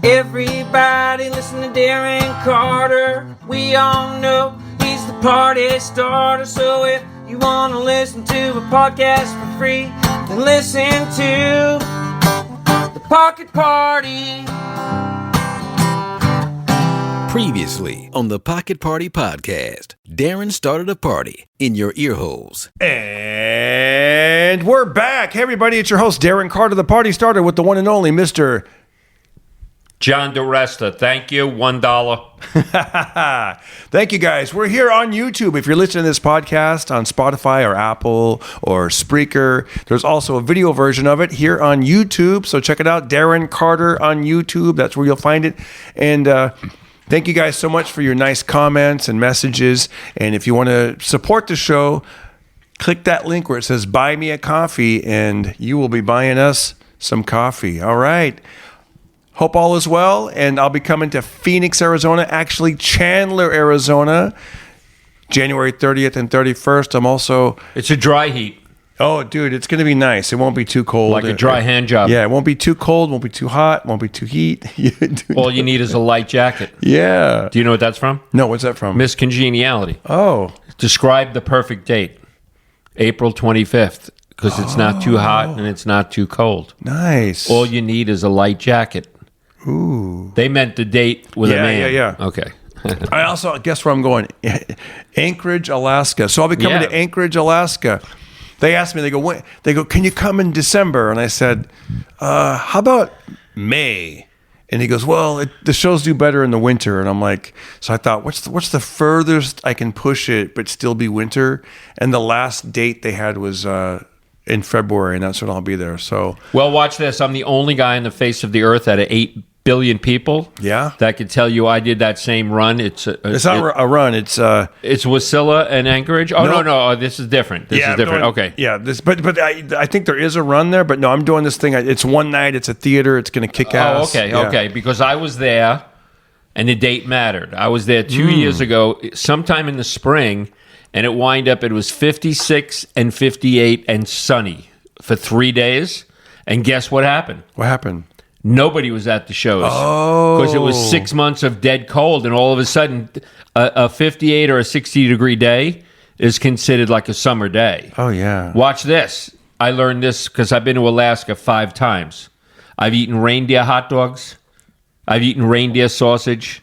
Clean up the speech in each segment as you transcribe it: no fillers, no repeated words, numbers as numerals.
Everybody listen to Darren Carter. We all know he's the party starter. So if you want to listen to a podcast for free, then listen to The Pocket Party. Previously on the Pocket Party Podcast, Darren started a party in your ear holes. And we're back. Hey, everybody, it's your host, Darren Carter, the party starter with the one and only Mr. John Diresta. Thank you. $1. Thank you, guys. We're here on YouTube. If you're listening to this podcast on Spotify or Apple or Spreaker, there's also a video version of it here on YouTube. So check it out, Darren Carter on YouTube. That's where you'll find it. And thank you guys so much for your nice comments and messages. And if you want to support the show, click that link where it says Buy Me a Coffee, and you will be buying us some coffee. All right. Hope all is well, and I'll be coming to Phoenix, Arizona, actually Chandler, Arizona, January 30th and 31st. I'm also... It's a dry heat. Oh, dude, it's going to be nice. It won't be too cold. Like a dry hand job. Yeah, it won't be too cold, won't be too hot, won't be too heat. All you need is a light jacket. Yeah. Do you know what that's from? No, what's that from? Miss Congeniality. Oh. Describe the perfect date. April 25th, because it's not too hot and it's not too cold. Nice. All you need is a light jacket. Ooh. They meant the date with a man. Yeah. Okay. I also, guess where I'm going? Anchorage, Alaska. So I'll be coming to Anchorage, Alaska. They asked me, they go, can you come in December? And I said, how about May? And he goes, well, the shows do better in the winter. And I'm like, so I thought, what's the furthest I can push it but still be winter? And the last date they had was in February, and that's when I'll be there. So, well, watch this. I'm the only guy on the face of the earth out of 8 billion people that could tell you I did that same run. It's not a run. It's Wasilla and Anchorage. Oh, no. This is different. This is different. Okay. Yeah. But I think there is a run there. But no, I'm doing this thing. It's one night. It's a theater. It's going to kick ass. Oh, okay. Yeah. Okay. Because I was there, and the date mattered. I was there 2 years ago, sometime in the spring, and it was 56 and 58 and sunny for 3 days. And guess what happened? What happened? Nobody was at the shows because it was 6 months of dead cold, and all of a sudden, a 58 or a 60-degree day is considered like a summer day. Oh, yeah. Watch this. I learned this because I've been to Alaska 5 times. I've eaten reindeer hot dogs. I've eaten reindeer sausage.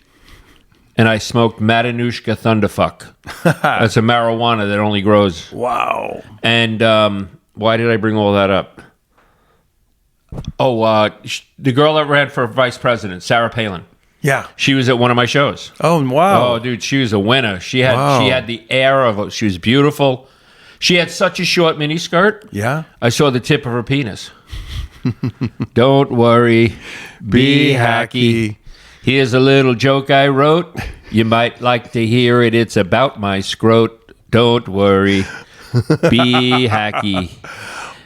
And I smoked Matanushka Thunderfuck. That's a marijuana that only grows. Wow. And why did I bring all that up? Oh, the girl that ran for vice president, Sarah Palin. Yeah. She was at one of my shows. Oh, wow. Oh, dude, she was a winner. She had the air of she was beautiful. She had such a short miniskirt. Yeah. I saw the tip of her penis. Don't worry. Be hacky. Here's a little joke I wrote. You might like to hear it. It's about my scrot. Don't worry. Be hacky.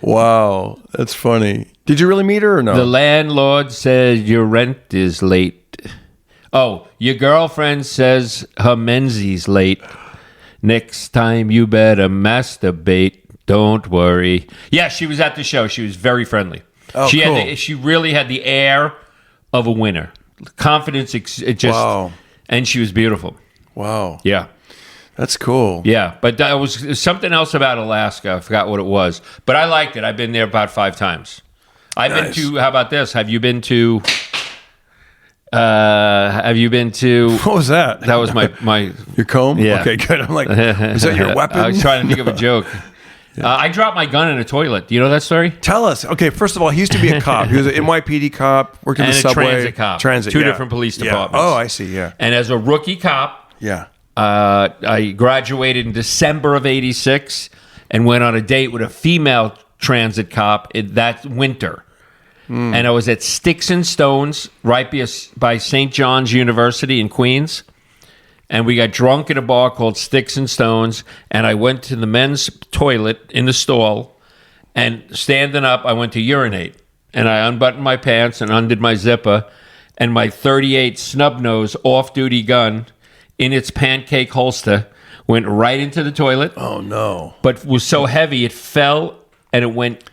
Wow. That's funny. Did you really meet her or no? The landlord says your rent is late. Oh, your girlfriend says her Menzies late. Next time you better masturbate. Don't worry. Yeah, she was at the show. She was very friendly. Oh, cool. She really had the air of a winner. Confidence, wow. And she was beautiful. Wow. Yeah. That's cool. Yeah, but there was something else about Alaska. I forgot what it was. But I liked it. I've been there about 5 times. I've been to, how about this? Have you been to... What was that? That was my your comb? Yeah. Okay, good. I'm like, is that your weapon? I was trying to think of a joke. I dropped my gun in a toilet. Do you know that story? Tell us. Okay, first of all, he used to be a cop. He was an NYPD cop, working the subway. And a transit cop. Transit, Two different police departments. Oh, I see, yeah. And as a rookie cop, I graduated in December of 86 and went on a date with a female transit cop that winter. And I was at Sticks and Stones right by St. John's University in Queens. And we got drunk in a bar called Sticks and Stones. And I went to the men's toilet in the stall. And standing up, I went to urinate. And I unbuttoned my pants and undid my zipper. And my .38 snub-nose off-duty gun in its pancake holster went right into the toilet. Oh, no. But was so heavy, it fell and it went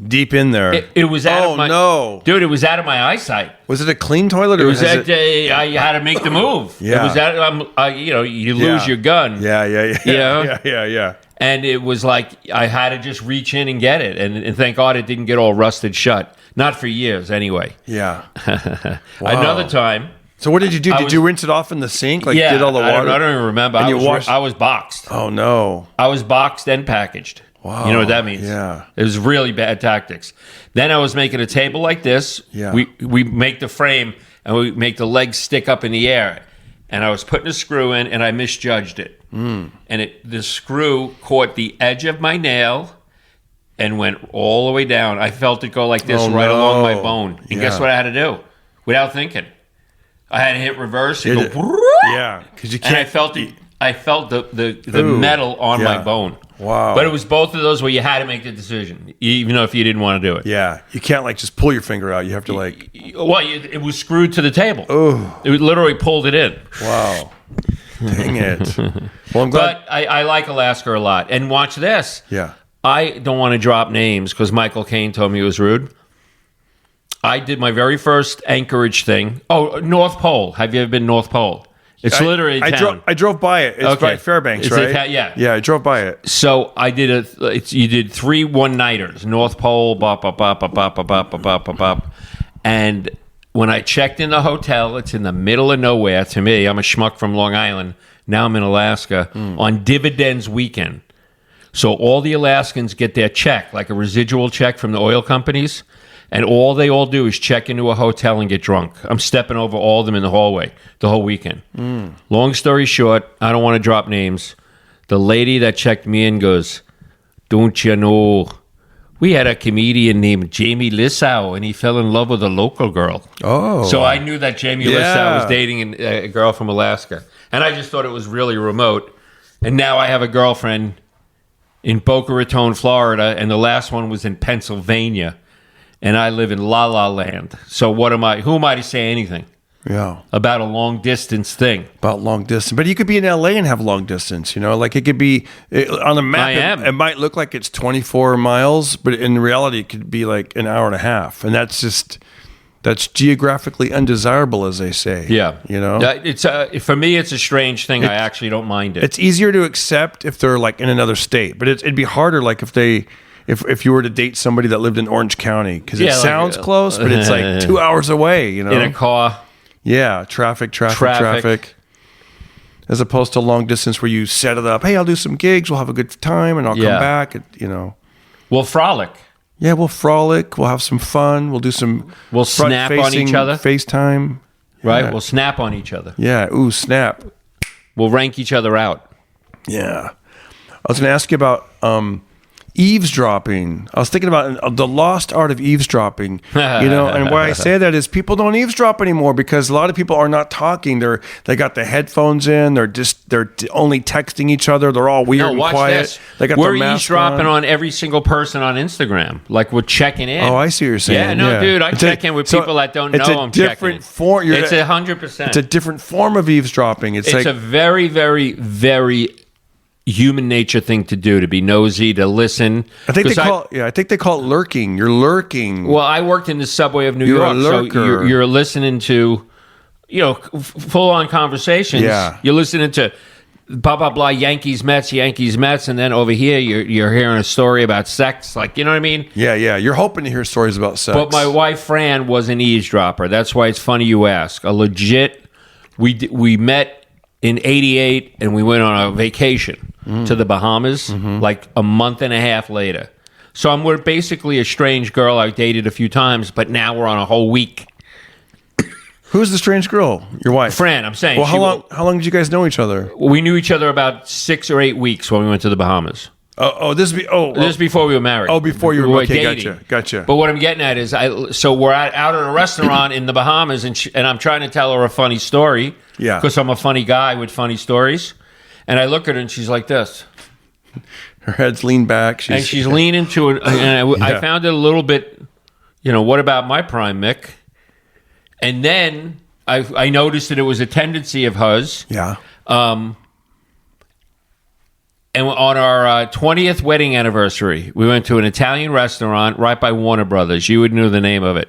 deep in there. It was out of my... no. Dude, it was out of my eyeyesight. Was it a clean toilet? Or It was that day I had to make the move. Yeah. It was that, you lose your gun. Yeah. You know? Yeah. And it was like I had to just reach in and get it. And thank God it didn't get all rusted shut. Not for years, anyway. Yeah. Wow. Another time... So what did you do? Did you rinse it off in the sink? Like, did all the water? I don't even remember. And I was boxed. Oh, no. I was boxed and packaged. Wow. You know what that means? Yeah. It was really bad tactics. Then I was making a table like this. Yeah. We make the frame and we make the legs stick up in the air. And I was putting a screw in and I misjudged it. And the screw caught the edge of my nail and went all the way down. I felt it go like this along my bone. And guess what I had to do? Without thinking. I had to hit reverse and go. Yeah, because you can't. And I felt the metal on my bone. Wow. But it was both of those where you had to make the decision, even though if you didn't want to do it. Yeah, you can't like just pull your finger out. You have to like. Well, it was screwed to the table. Oh. It literally pulled it in. Wow. Dang it. Well, I'm glad. But I like Alaska a lot. And watch this. Yeah. I don't want to drop names because Michael Caine told me it was rude. I did my very first Anchorage thing. Oh, North Pole. Have you ever been North Pole? It's literally a town. I drove by it. It's by Fairbanks, right? Yeah. Yeah, I drove by it. So I did you did 3 one-nighters. North Pole, bop, bop, bop, bop, bop, bop, bop, bop, bop, bop. And when I checked in the hotel, it's in the middle of nowhere to me. I'm a schmuck from Long Island. Now I'm in Alaska on dividends weekend. So all the Alaskans get their check, like a residual check from the oil companies. And all they all do is check into a hotel and get drunk. I'm stepping over all of them in the hallway the whole weekend. Long story short, I don't want to drop names. The lady that checked me in goes, "Don't you know, we had a comedian named Jamie Lissau, and he fell in love with a local girl." Oh. So I knew that Jamie Lissau was dating a girl from Alaska. And I just thought it was really remote. And now I have a girlfriend in Boca Raton, Florida, and the last one was in Pennsylvania. And I live in La La Land. So who am I to say anything about a long distance thing? About long distance. But you could be in LA and have long distance, like it could be on the map. It might look like it's 24 miles, but in reality it could be like an hour and a half. And that's geographically undesirable, as they say. Yeah. It's for me, it's a strange thing. I actually don't mind it. It's easier to accept if they're like in another state, but it'd be harder like if you were to date somebody that lived in Orange County, because it sounds close, but it's like 2 hours away, In a car. Yeah, traffic. As opposed to long distance where you set it up. Hey, I'll do some gigs. We'll have a good time, and I'll come back. We'll frolic. Yeah, we'll frolic. We'll have some fun. We'll do some. We'll snap on each other. FaceTime. Right. Yeah. We'll snap on each other. Yeah. Ooh, snap. We'll rank each other out. Yeah. I was going to ask you about eavesdropping. I was thinking about the lost art of eavesdropping, and why I say that is people don't eavesdrop anymore because a lot of people are not talking. They got the headphones in. They're only texting each other. They're all weird and quiet. This. They got we're their mask eavesdropping on every single person on Instagram. Like we're checking in. Oh, I see what you're saying. Yeah, no, dude, I check in with people that don't know I'm checking. It's 100%. It's a different form of eavesdropping. It's like a very, very, very human nature thing to do, to be nosy, to listen. I think they call it lurking. You're lurking. Well, I worked in the subway of New York, so you're listening to, full on conversations. Yeah, you're listening to blah blah blah, Yankees Mets, and then over here you're hearing a story about sex, like, you know what I mean? Yeah. You're hoping to hear stories about sex. But my wife Fran was an eavesdropper. That's why it's funny you ask. A legit, we met in '88 and we went on a vacation to the Bahamas like a month and a half later. So we're basically a strange girl I dated a few times, but now we're on a whole week. Who's the strange girl? Your wife? Fran, I'm saying. Well, how long did you guys know each other? We knew each other about 6 or 8 weeks when we went to the Bahamas. This is before we were married. Oh, before you were dating. Gotcha. But what I'm getting at is, so we're out at a restaurant in the Bahamas, and I'm trying to tell her a funny story. Yeah. Because I'm a funny guy with funny stories. And I look at her, and she's like this. Her head's leaned back. She's leaning to it. And I found it a little bit, what about my prime, Mick? And then I noticed that it was a tendency of hers. Yeah. And on our 20th wedding anniversary, we went to an Italian restaurant right by Warner Brothers. You would know the name of it.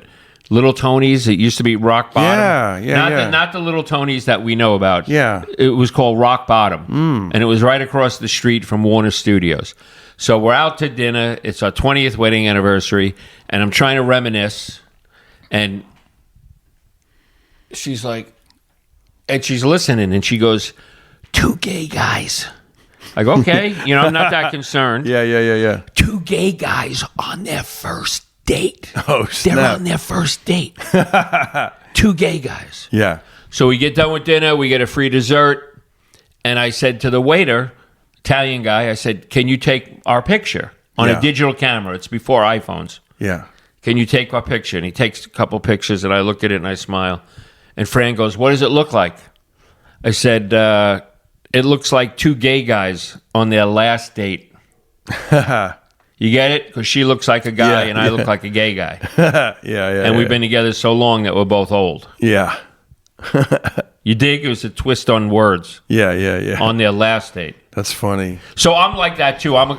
Little Tony's. It used to be Rock Bottom. Not the Little Tony's that we know about. Yeah. It was called Rock Bottom. And it was right across the street from Warner Studios. So we're out to dinner. It's our 20th wedding anniversary. And I'm trying to reminisce. And she's like, and she's listening. And she goes, 2 gay guys. I go, okay. I'm not that concerned. Yeah. 2 gay guys on their first date. Oh, snap. They're on their first date. 2 gay guys. Yeah. So we get done with dinner. We get a free dessert. And I said to the waiter, Italian guy, I said, can you take our picture on a digital camera? It's before iPhones. Yeah. Can you take our picture? And he takes a couple pictures, and I look at it, and I smile. And Fran goes, what does it look like? I said, it looks like 2 gay guys on their last date. You get it? Because she looks like a guy and I look like a gay guy. And we've been together so long that we're both old. Yeah. You dig? It was a twist on words. Yeah. On their last date. That's funny. So I'm like that too. I'm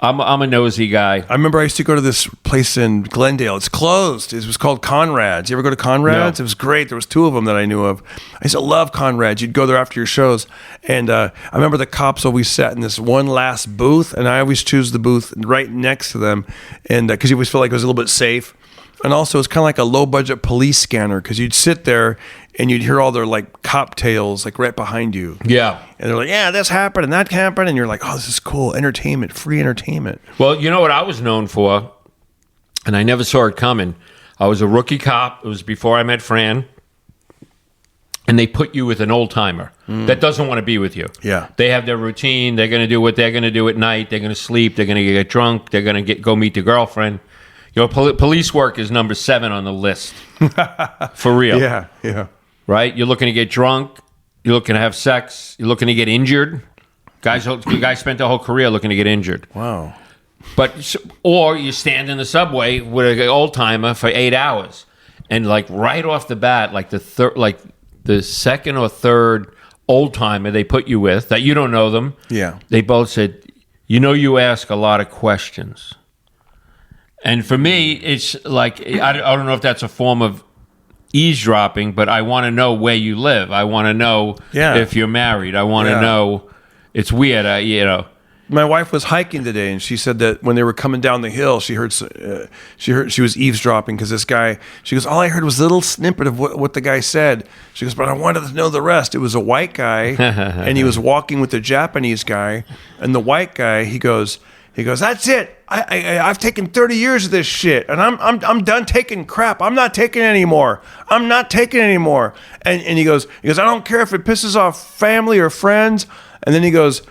a nosy guy. I remember I used to go to this place in Glendale. It's closed. It was called Conrad's. You ever go to Conrad's? No. It was great. There was 2 of them that I knew of. I used to love Conrad's. You'd go there after your shows. And I remember the cops always sat in this one last booth, and I always choose the booth right next to them, and because you always feel like it was a little bit safe. And also, it's kind of like a low-budget police scanner, because you'd sit there and you'd hear all their like cop tales like right behind you. Yeah. And they're like, yeah, this happened and that happened. And you're like, oh, this is cool. Entertainment, free entertainment. Well, you know what I was known for, and I never saw it coming. I was a rookie cop. It was before I met Fran. And they put you with an old-timer that doesn't want to be with you. Yeah. They have their routine. They're going to do what they're going to do at night. They're going to sleep. They're going to get drunk. They're going to go meet the girlfriend. Police work is number 7 on the list. For real. Yeah. Right? You're looking to get drunk. You're looking to have sex. You're looking to get injured. Guys spent their whole career looking to get injured. Wow. Or you stand in the subway with an old timer for 8 hours, and like right off the bat, like the second or third old timer they put you with that you don't know them. Yeah. They both said, you ask a lot of questions. And for me, it's like, I don't know if that's a form of eavesdropping, but I want to know where you live. I want to know if you're married. I want to know. It's weird, My wife was hiking today, and she said that when they were coming down the hill, she heard she was eavesdropping because this guy. She goes, all I heard was a little snippet of what the guy said. She goes, but I wanted to know the rest. It was a white guy, and he was walking with a Japanese guy, and the white guy, he goes, that's it. I've taken 30 years of this shit, and I'm done taking crap. I'm not taking it anymore. And he goes, I don't care if it pisses off family or friends. And then he goes,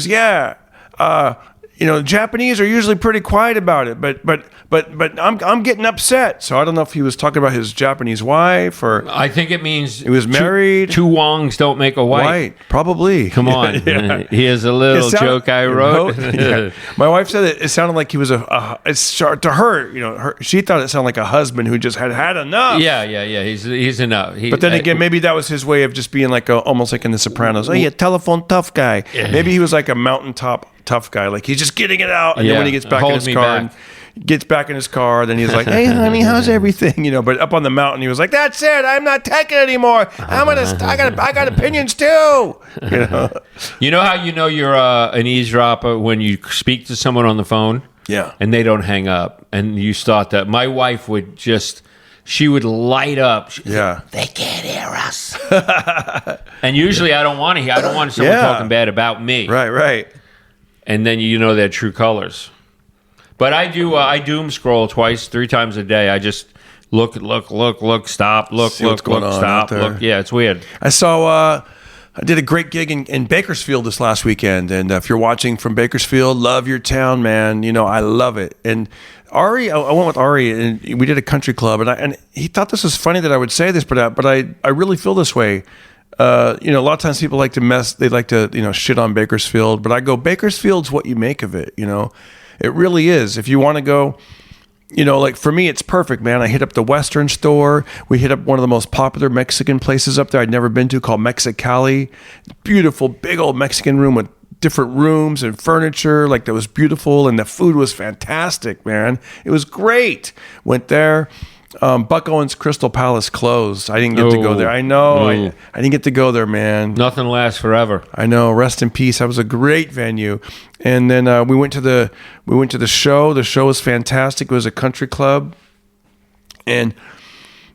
yeah. Japanese are usually pretty quiet about it, but I'm getting upset. So I don't know if he was talking about his Japanese wife or. I think it means he was married. Two Wongs don't make a white. Probably. Come on. Here's a little joke I wrote. My wife said it sounded like he was to her, she thought it sounded like a husband who just had enough. Yeah. He's enough. But then again, maybe that was his way of just being like almost like in The Sopranos. Oh, yeah, telephone tough guy. Maybe he was like a mountaintop tough guy. Like he's just getting it out. And then when he gets back in his car, then he's like, hey, honey, how's everything? But up on the mountain, he was like, that's it. I'm not taking it anymore. I got opinions too. You know how you're an eavesdropper when you speak to someone on the phone? Yeah. And they don't hang up. And you start that. My wife would she would light up. They can't hear us. And usually I don't want someone talking bad about me. Right. And then their true colors. But I doom scroll 3 times a day. I just look, stop, look, stop, look. Yeah, it's weird. I saw. I did a great gig in Bakersfield this last weekend, and if you're watching from Bakersfield, love your town, man. I love it. And Ari, I went with Ari, and we did a country club, and he thought this was funny that I would say this, but I really feel this way. A lot of times people like to shit on Bakersfield, but I go, Bakersfield's what you make of it. It really is. If you want to go, like for me, it's perfect, man. I hit up the Western store. We hit up one of the most popular Mexican places up there I'd never been to called Mexicali. Beautiful, big old Mexican room with different rooms and furniture, like that was beautiful, and the food was fantastic, man. It was great. Went there. Buck Owens Crystal Palace closed. I didn't get to go there. I know. I didn't get to go there, man. Nothing lasts forever. I know. Rest in peace. That was a great venue. And then we went to the show. The show was fantastic. It was a country club, and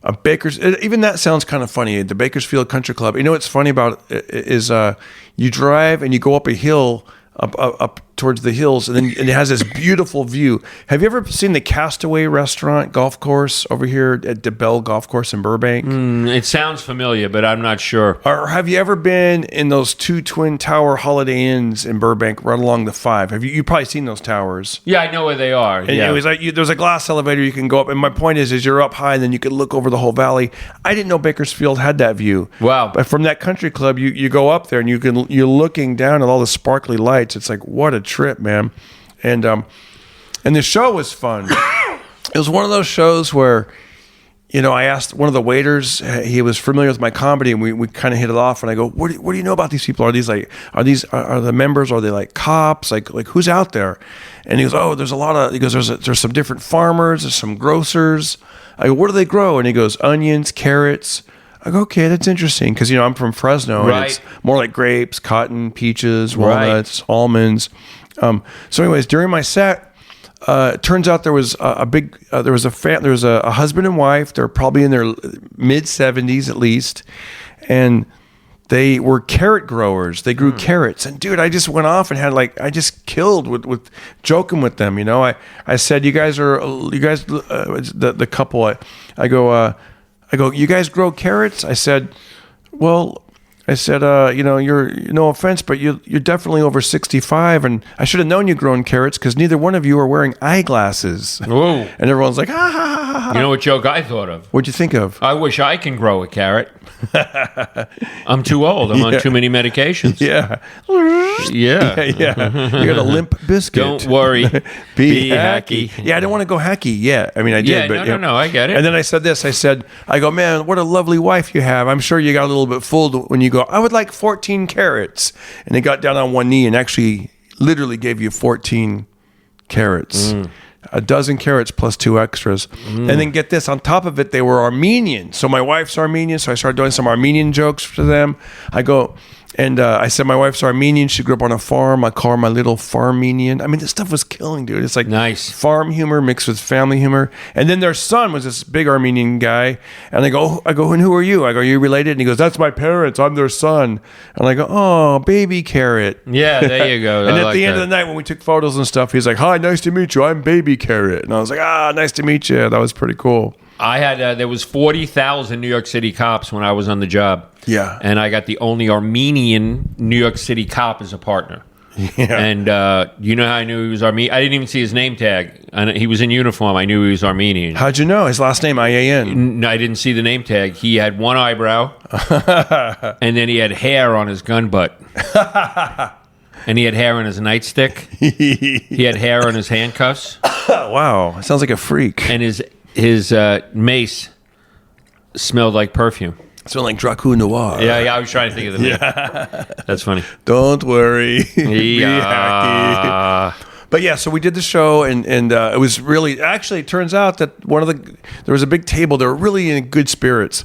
a Baker's. Even that sounds kind of funny. The Bakersfield Country Club. You know what's funny about it is you drive and you go up a hill. Up towards the hills, and it has this beautiful view. Have you ever seen the Castaway Restaurant golf course over here at DeBell Golf Course in Burbank? It sounds familiar, but I'm not sure. Or have you ever been in those two twin tower Holiday Inns in Burbank, right along the 5? Have you probably seen those towers? Yeah, I know where they are. And it was like there's a glass elevator you can go up, and my point is you're up high, and then you can look over the whole valley. I didn't know Bakersfield had that view. Wow! But from that country club, you go up there, and you're looking down at all the sparkly lights. It's like, what a trip, man. And the show was fun. It was one of those shows where, I asked one of the waiters, he was familiar with my comedy, and we kind of hit it off, and I go, what do you know about these people? Are the members, are they like cops? Like who's out there? And he goes, oh, there's some different farmers, there's some grocers. I go, what do they grow? And he goes, onions, carrots. I go, okay, that's interesting, because I'm from Fresno, right. And it's more like grapes, cotton, peaches, walnuts, almonds. So, anyways, during my set, it turns out there was there was a husband and wife. They're probably in their mid 70s at least, and they were carrot growers. They grew carrots, and dude, I just went off and I just killed with joking with them. I said, the couple. I go, you guys grow carrots? I said, you're no offense, but you're definitely over 65, and I should have known you growing carrots because neither one of you are wearing eyeglasses. Whoa. And everyone's like, ha, ha, ha, ha. You know what joke I thought of? What'd you think of? I wish I can grow a carrot. I'm too old. I'm on too many medications. Yeah. Yeah. Yeah. You got a limp biscuit. Don't worry. Be hacky. Yeah, I don't want to go hacky yet. I mean, I did, but no, I get it. And then I said this. I go, man, what a lovely wife you have. I'm sure you got a little bit fooled when you go, I would like 14 carrots. And he got down on one knee and actually literally gave you 14 carrots. A dozen carrots plus 2 extras. And then get this, on top of it, they were Armenian. So my wife's Armenian, so I started doing some Armenian jokes to them. I go, and I said, my wife's Armenian. She grew up on a farm. I call her my little Farmenian. I mean, this stuff was killing, dude. It's like nice farm humor mixed with family humor. And then their son was this big Armenian guy. And I go, and who are you? I go, are you related? And he goes, that's my parents. I'm their son. And I go, oh, baby carrot. Yeah, there you go. And at the end of the night, when we took photos and stuff, he's like, hi, nice to meet you. I'm baby carrot. And I was like, nice to meet you. That was pretty cool. I had there was 40,000 New York City cops when I was on the job. Yeah. And I got the only Armenian New York City cop as a partner. Yeah. And you know how I knew he was Armenian? I didn't even see his name tag. He was in uniform. I knew he was Armenian. How'd you know? His last name, I-A-N. No, I didn't see the name tag. He had one eyebrow, and then he had hair on his gun butt. And he had hair on his nightstick. He had hair on his handcuffs. Wow. Sounds like a freak. And his mace smelled like perfume. Smelled like Dracu Noir. Yeah, I was trying to think of the name. Yeah. That's funny. Don't worry. Yeah. Be happy. But yeah, so we did the show, and it was really, actually, it turns out that there was a big table. They were really in good spirits.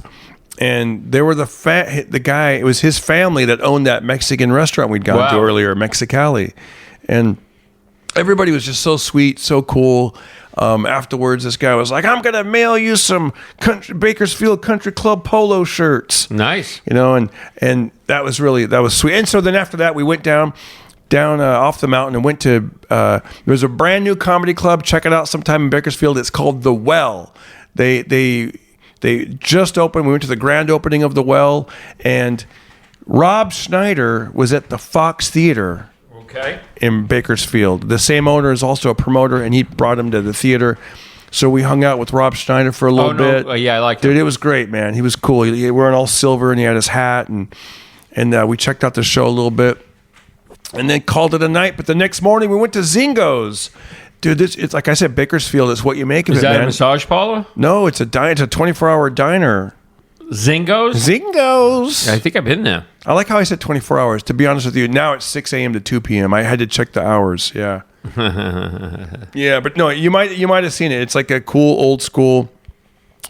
And they were the guy, it was his family that owned that Mexican restaurant we'd gone to earlier, Mexicali. And everybody was just so sweet, so cool. Afterwards, this guy was like, I'm going to mail you some Bakersfield Country Club polo shirts. Nice. And that was sweet. And so then after that, we went down off the mountain and went to, there's a brand new comedy club. Check it out sometime in Bakersfield. It's called The Well. They just opened. We went to the grand opening of The Well, and Rob Schneider was at the Fox Theater. Okay. In Bakersfield. The same owner is also a promoter, and he brought him to the theater. So we hung out with Rob Schneider for a little bit. Yeah, I liked it. Dude, it was great, man. He was cool. He was wearing all silver, and he had his hat, and we checked out the show a little bit, and then called it a night. But the next morning, we went to Zingo's. Dude, it's like I said, Bakersfield is what you make of it, man. Is that a massage parlor? No, it's a 24-hour diner. Zingos? Zingos. I think I've been there. I like how I said 24 hours. To be honest with you, now it's 6 a.m. to 2 p.m. I had to check the hours. Yeah. Yeah, but no, you might have seen it. It's like a cool old school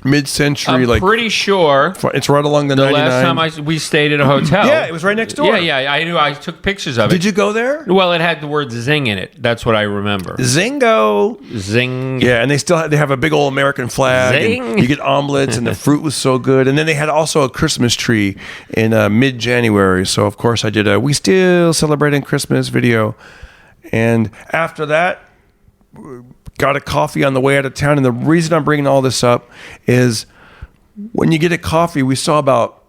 mid-century. I'm pretty sure it's right along the 99. last time we stayed at a hotel. Yeah, it was right next door. Yeah, I knew. I took pictures of it. Did you go there? Well, it had the word zing in it. That's what I remember. Zingo. Zing. Yeah, and they have a big old American flag. Zing. And you get omelets, and the fruit was so good. And then they had also a Christmas tree in mid-January. So, of course, I did a We Still Celebrating Christmas video. And after that, got a coffee on the way out of town. And the reason I'm bringing all this up is when you get a coffee, we saw about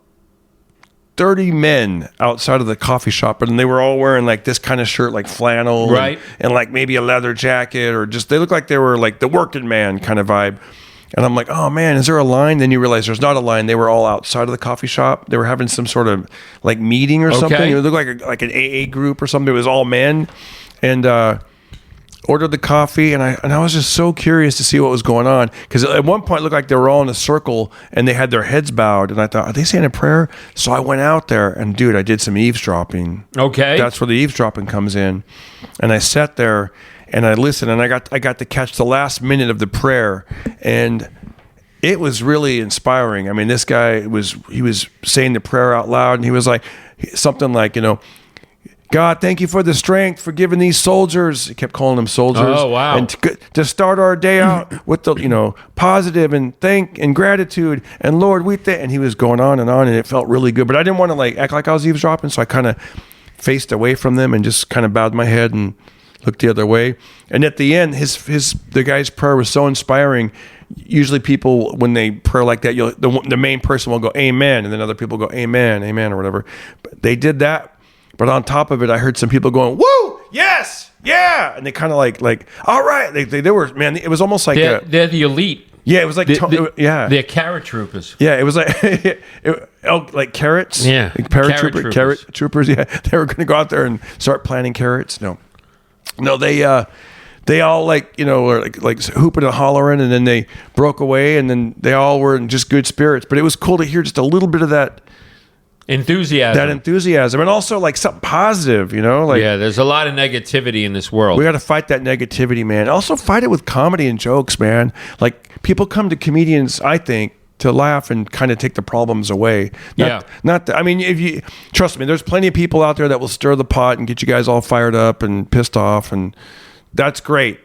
30 men outside of the coffee shop, and they were all wearing like this kind of shirt, like flannel, right, and like maybe a leather jacket, or just they look like they were like the working man kind of vibe. And I'm like, oh man, is there a line? Then you realize there's not a line. They were all outside of the coffee shop. They were having some sort of like meeting or something. It looked like an AA group or something. It was all men, and ordered the coffee, and I was just so curious to see what was going on, because at one point it looked like they were all in a circle and they had their heads bowed, and I thought, are they saying a prayer? So I went out there, and dude, I did some eavesdropping. Okay, that's where the eavesdropping comes in. And I sat there and I listened, and I got to catch the last minute of the prayer, and it was really inspiring. I mean, this guy was saying the prayer out loud, and he was like something like, God, thank you for the strength for giving these soldiers. He kept calling them soldiers. Oh, wow. And to start our day out with the, positive and gratitude. And Lord, and he was going on, and it felt really good. But I didn't want to like act like I was eavesdropping, so I kind of faced away from them and just kind of bowed my head and looked the other way. And at the end, the guy's prayer was so inspiring. Usually people, when they pray like that, the main person will go, amen. And then other people go, amen, amen, or whatever. But they did that. But on top of it, I heard some people going, woo, yes, yeah. And they kind of like, all right. They were, man, it was almost like they're the elite. Yeah, it was like, they're carrot troopers. Yeah, it was like, like carrots. Yeah. Like carrot troopers. Yeah, they were going to go out there and start planting carrots. No, they all were like hooping and hollering, and then they broke away, and then they all were in just good spirits. But it was cool to hear just a little bit of that enthusiasm, and also like something positive, there's a lot of negativity in this world. We got to fight that negativity, man. Also fight it with comedy and jokes, man. Like, people come to comedians, I think, to laugh and kind of take the problems away. If you trust me, there's plenty of people out there that will stir the pot and get you guys all fired up and pissed off, and that's great.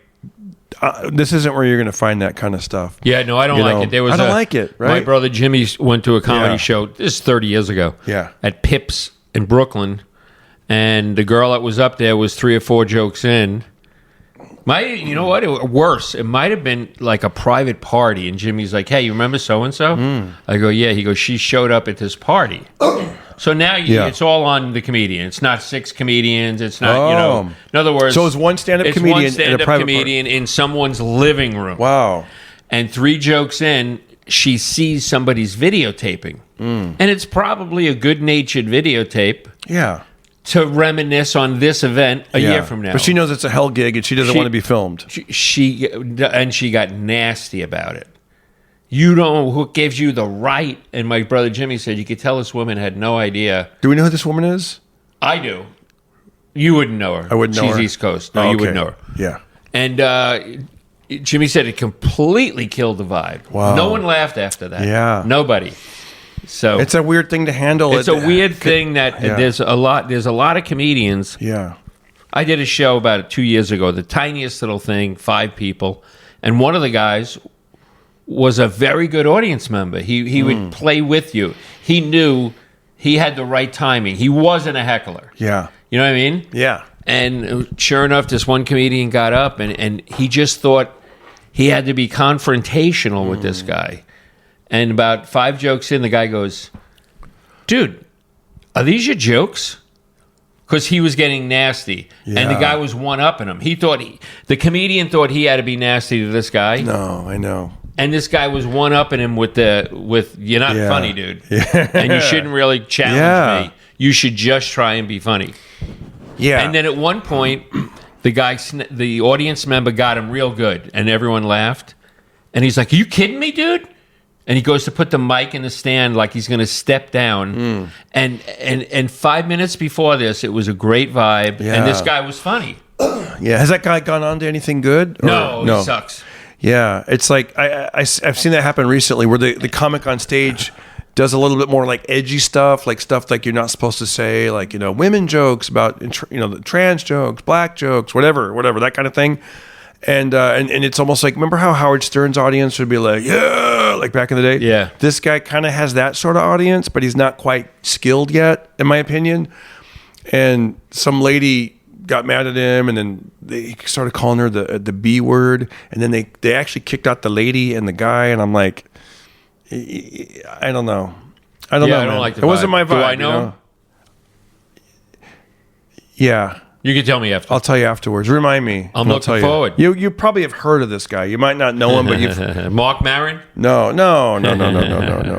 This isn't where you're going to find that kind of stuff. Yeah, no, I don't like it. I don't like it, right? My brother Jimmy went to a comedy show, this is 30 years ago, at Pips in Brooklyn, and the girl that was up there was 3 or 4 jokes in. You know what? Worse, it might have been like a private party, and Jimmy's like, hey, you remember so-and-so? I go, yeah. He goes, she showed up at this party. So now it's all on the comedian. It's not 6 comedians. It's not, in other words. So it's one stand-up comedian one stand-up in a private comedian party. in someone's living room. Wow. And 3 jokes in, she sees somebody's videotaping. And it's probably a good-natured videotape. Yeah. To reminisce on this event a year from now. But she knows it's a hell gig, and she doesn't want to be filmed. She got nasty about it. You don't know who gives you the right. And my brother Jimmy said, you could tell this woman had no idea. Do we know who this woman is? I do. You wouldn't know her. I wouldn't know her. She's East Coast. No, you wouldn't know her. Yeah. And Jimmy said it completely killed the vibe. Wow. No one laughed after that. Yeah. Nobody. So it's a weird thing to handle. It's a weird thing that there's a lot of comedians. Yeah. I did a show about 2 years ago, the tiniest little thing, 5 people, and one of the guys was a very good audience member. He would play with you. He knew he had the right timing. He wasn't a heckler. Yeah. You know what I mean? Yeah. And sure enough, this one comedian got up and he just thought he had to be confrontational with this guy. And about 5 jokes in, the guy goes, dude, are these your jokes? Because he was getting nasty. Yeah. And the guy was one-upping him. The comedian thought he had to be nasty to this guy. No, I know. And this guy was one-upping him with you're not funny, dude. Yeah. And you shouldn't really challenge me. You should just try and be funny. Yeah. And then at one point, the audience member got him real good, and everyone laughed. And he's like, are you kidding me, dude? And he goes to put the mic in the stand like he's going to step down. And 5 minutes before this, it was a great vibe. Yeah. And this guy was funny. Yeah. Has that guy gone on to anything good? No, he sucks. Yeah. It's like, I've seen that happen recently where the comic on stage does a little bit more like edgy stuff like you're not supposed to say, like, women jokes about, the trans jokes, black jokes, whatever, that kind of thing. And it's almost like, remember how Howard Stern's audience would be like, yeah, like back in the day? Yeah. This guy kind of has that sort of audience, but he's not quite skilled yet, in my opinion. And some lady got mad at him, and then they started calling her the B word, and then they actually kicked out the lady and the guy, and I'm like, I don't know. I don't know. Like the vibe. It wasn't my vibe. Do I know? Yeah. You can tell me after. I'll tell you afterwards. Remind me. I'm looking forward. You probably have heard of this guy. You might not know him, but you've Mark Maron? No.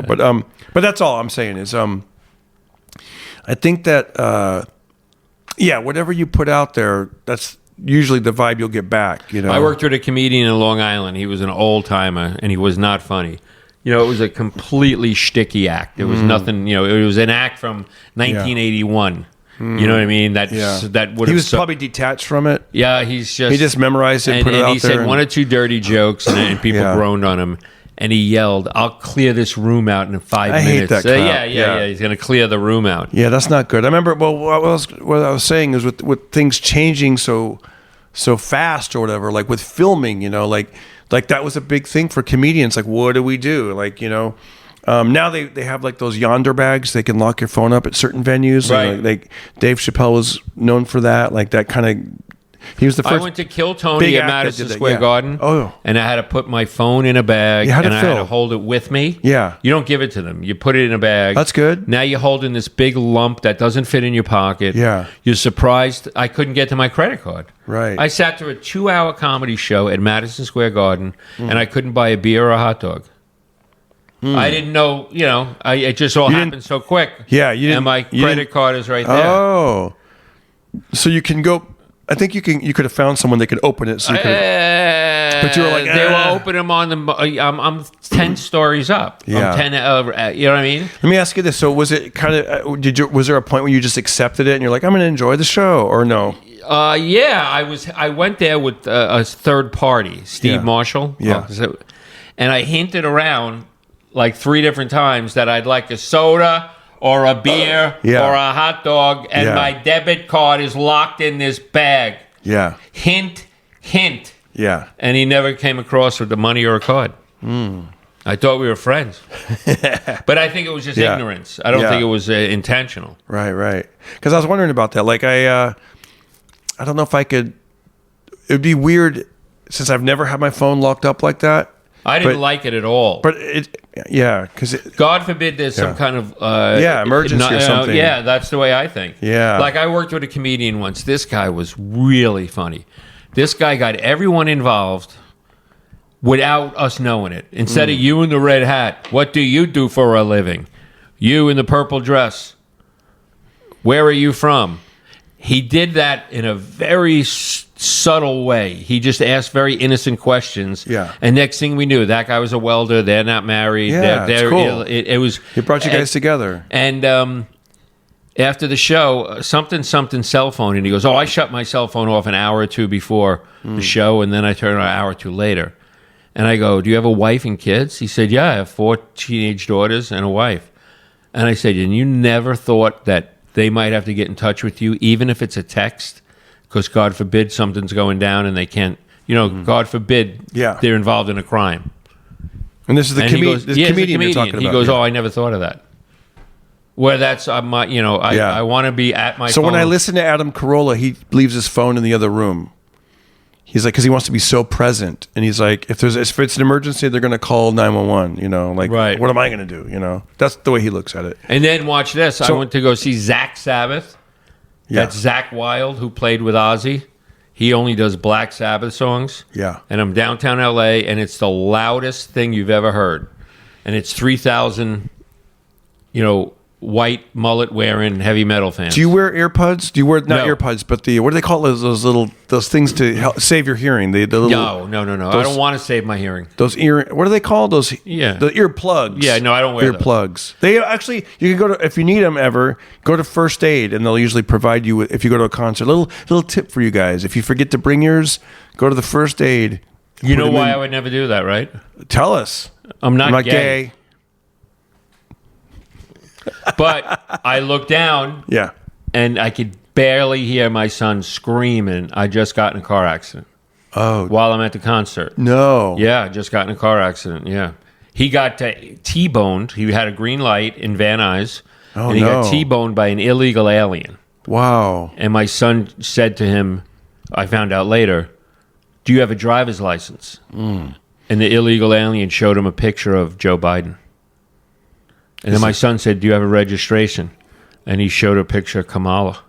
But that's all I'm saying is I think that whatever you put out there, that's usually the vibe you'll get back. I worked with a comedian in Long Island. He was an old timer, and he was not funny. It was a completely shticky act. It was nothing. It was an act from 1981. You know what I mean? That would. He was probably detached from it. Yeah, he just memorized it, and put it out there. He said one or two dirty jokes, and people groaned on him. And he yelled, "I'll clear this room out in 5 minutes." I hate that crowd. Yeah. He's going to clear the room out. Yeah, that's not good. I remember. Well, what I was saying is with things changing so fast or whatever, like with filming, like that was a big thing for comedians. Like, what do we do? Like, now they have like those Yonder bags. They can lock your phone up at certain venues. Right. Like Dave Chappelle was known for that. Like that kind of. He was the first. I went to Kill Tony at Madison Square Garden. Oh. And I had to put my phone in a bag, How'd it and I feel? had to hold it with me. Yeah. You don't give it to them. You put it in a bag. That's good. Now you're holding this big lump that doesn't fit in your pocket. Yeah. You're surprised I couldn't get to my credit card. Right. I sat through a 2-hour comedy show at Madison Square Garden, and I couldn't buy a beer or a hot dog. I didn't know, it just all happened so quick. Yeah, you didn't. And my credit card is right there. Oh. So you can go. I think you could have found someone that could open it. So you could. But you were like, they will open them on the. I'm 10 stories up. Yeah. I'm 10. You know what I mean? Let me ask you this: so was it kind of? Was there a point where you just accepted it and you're like, I'm going to enjoy the show, or no? Yeah, I went there with a third party, Steve Marshall. Yeah. And I hinted around like 3 different times that I'd like a soda or a beer or a hot dog, and my debit card is locked in this bag. Yeah. Hint. Yeah. And he never came across with the money or a card. I thought we were friends. But I think it was just ignorance. I don't think it was intentional. Right. Because I was wondering about that. Like, I don't know if I could. It would be weird since I've never had my phone locked up like that. I didn't like it at all. But because God forbid there's some kind of emergency or something. Yeah, that's the way I think. Yeah. Like I worked with a comedian once. This guy was really funny. This guy got everyone involved without us knowing it. Instead of you in the red hat, what do you do for a living? You in the purple dress, where are you from? He did that in a very subtle way. He just asked very innocent questions. Yeah. And next thing we knew, that guy was a welder. They're not married. Yeah, they're, it's cool. It was. It brought you guys together. And after the show, something cell phone, and he goes, "Oh, I shut my cell phone off an hour or two before the show, and then I turn it on an hour or two later." And I go, "Do you have a wife and kids?" He said, "Yeah, I have 4 teenage daughters and a wife." And I said, "And you never thought that they might have to get in touch with you, even if it's a text, because God forbid something's going down and they can't, God forbid they're involved in a crime." And this is the comedian you're talking about. He goes, "Oh, I never thought of that." Where that's I want to be at my. So phone. when I listen to Adam Carolla, he leaves his phone in the other room. He's like, because he wants to be so present, and he's like, if it's an emergency, they're going to call 911. Like, what am I going to do? That's the way he looks at it. And then watch this. I went to go see Zach Sabbath. Yeah. That's Zach Wilde, who played with Ozzy. He only does Black Sabbath songs. Yeah. And I'm downtown LA, and it's the loudest thing you've ever heard. And it's 3,000, white mullet wearing heavy metal fans. Do you wear earbuds? Do you wear not No. earbuds, but the what do they call those things to help save your hearing? The little No. I don't want to save my hearing. What are they called? The earplugs. Yeah, no, I don't wear earplugs. They actually, you can go to, if you need them ever, go to First Aid, and they'll usually provide you with, if you go to a concert. Little tip for you guys: if you forget to bring yours, go to the First Aid. You know why I would never do that, right? Tell us. I'm not gay. But I looked down, Yeah. and I could barely hear my son screaming. I just got in a car accident. Oh. While I'm at the concert. No. Yeah, I just got in a car accident. Yeah. He got T-boned. He had a green light in Van Nuys. Oh, and he no. got T-boned by an illegal alien. Wow. And my son said to him, I found out later, do you have a driver's license? And the illegal alien showed him a picture of Joe Biden. And then my son said, do you have a registration? And he showed a picture of Kamala.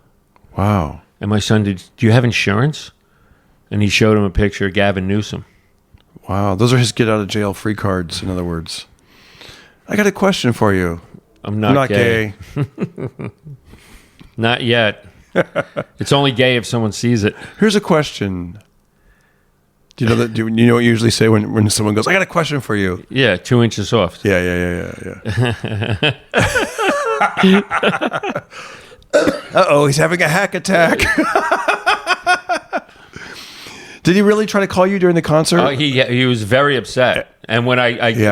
Wow. And my son did, do you have insurance? And he showed him a picture of Gavin Newsom. Wow. Those are his get out of jail free cards, in other words. I got a question for you. I'm not gay. Not yet. It's only gay if someone sees it. Here's a question. Do you know that? Do you know what you usually say when someone goes, "I got a question for you"? Yeah, 2 inches soft. Yeah. Uh-oh, he's having a hack attack. Did he really try to call you during the concert? He was very upset. And when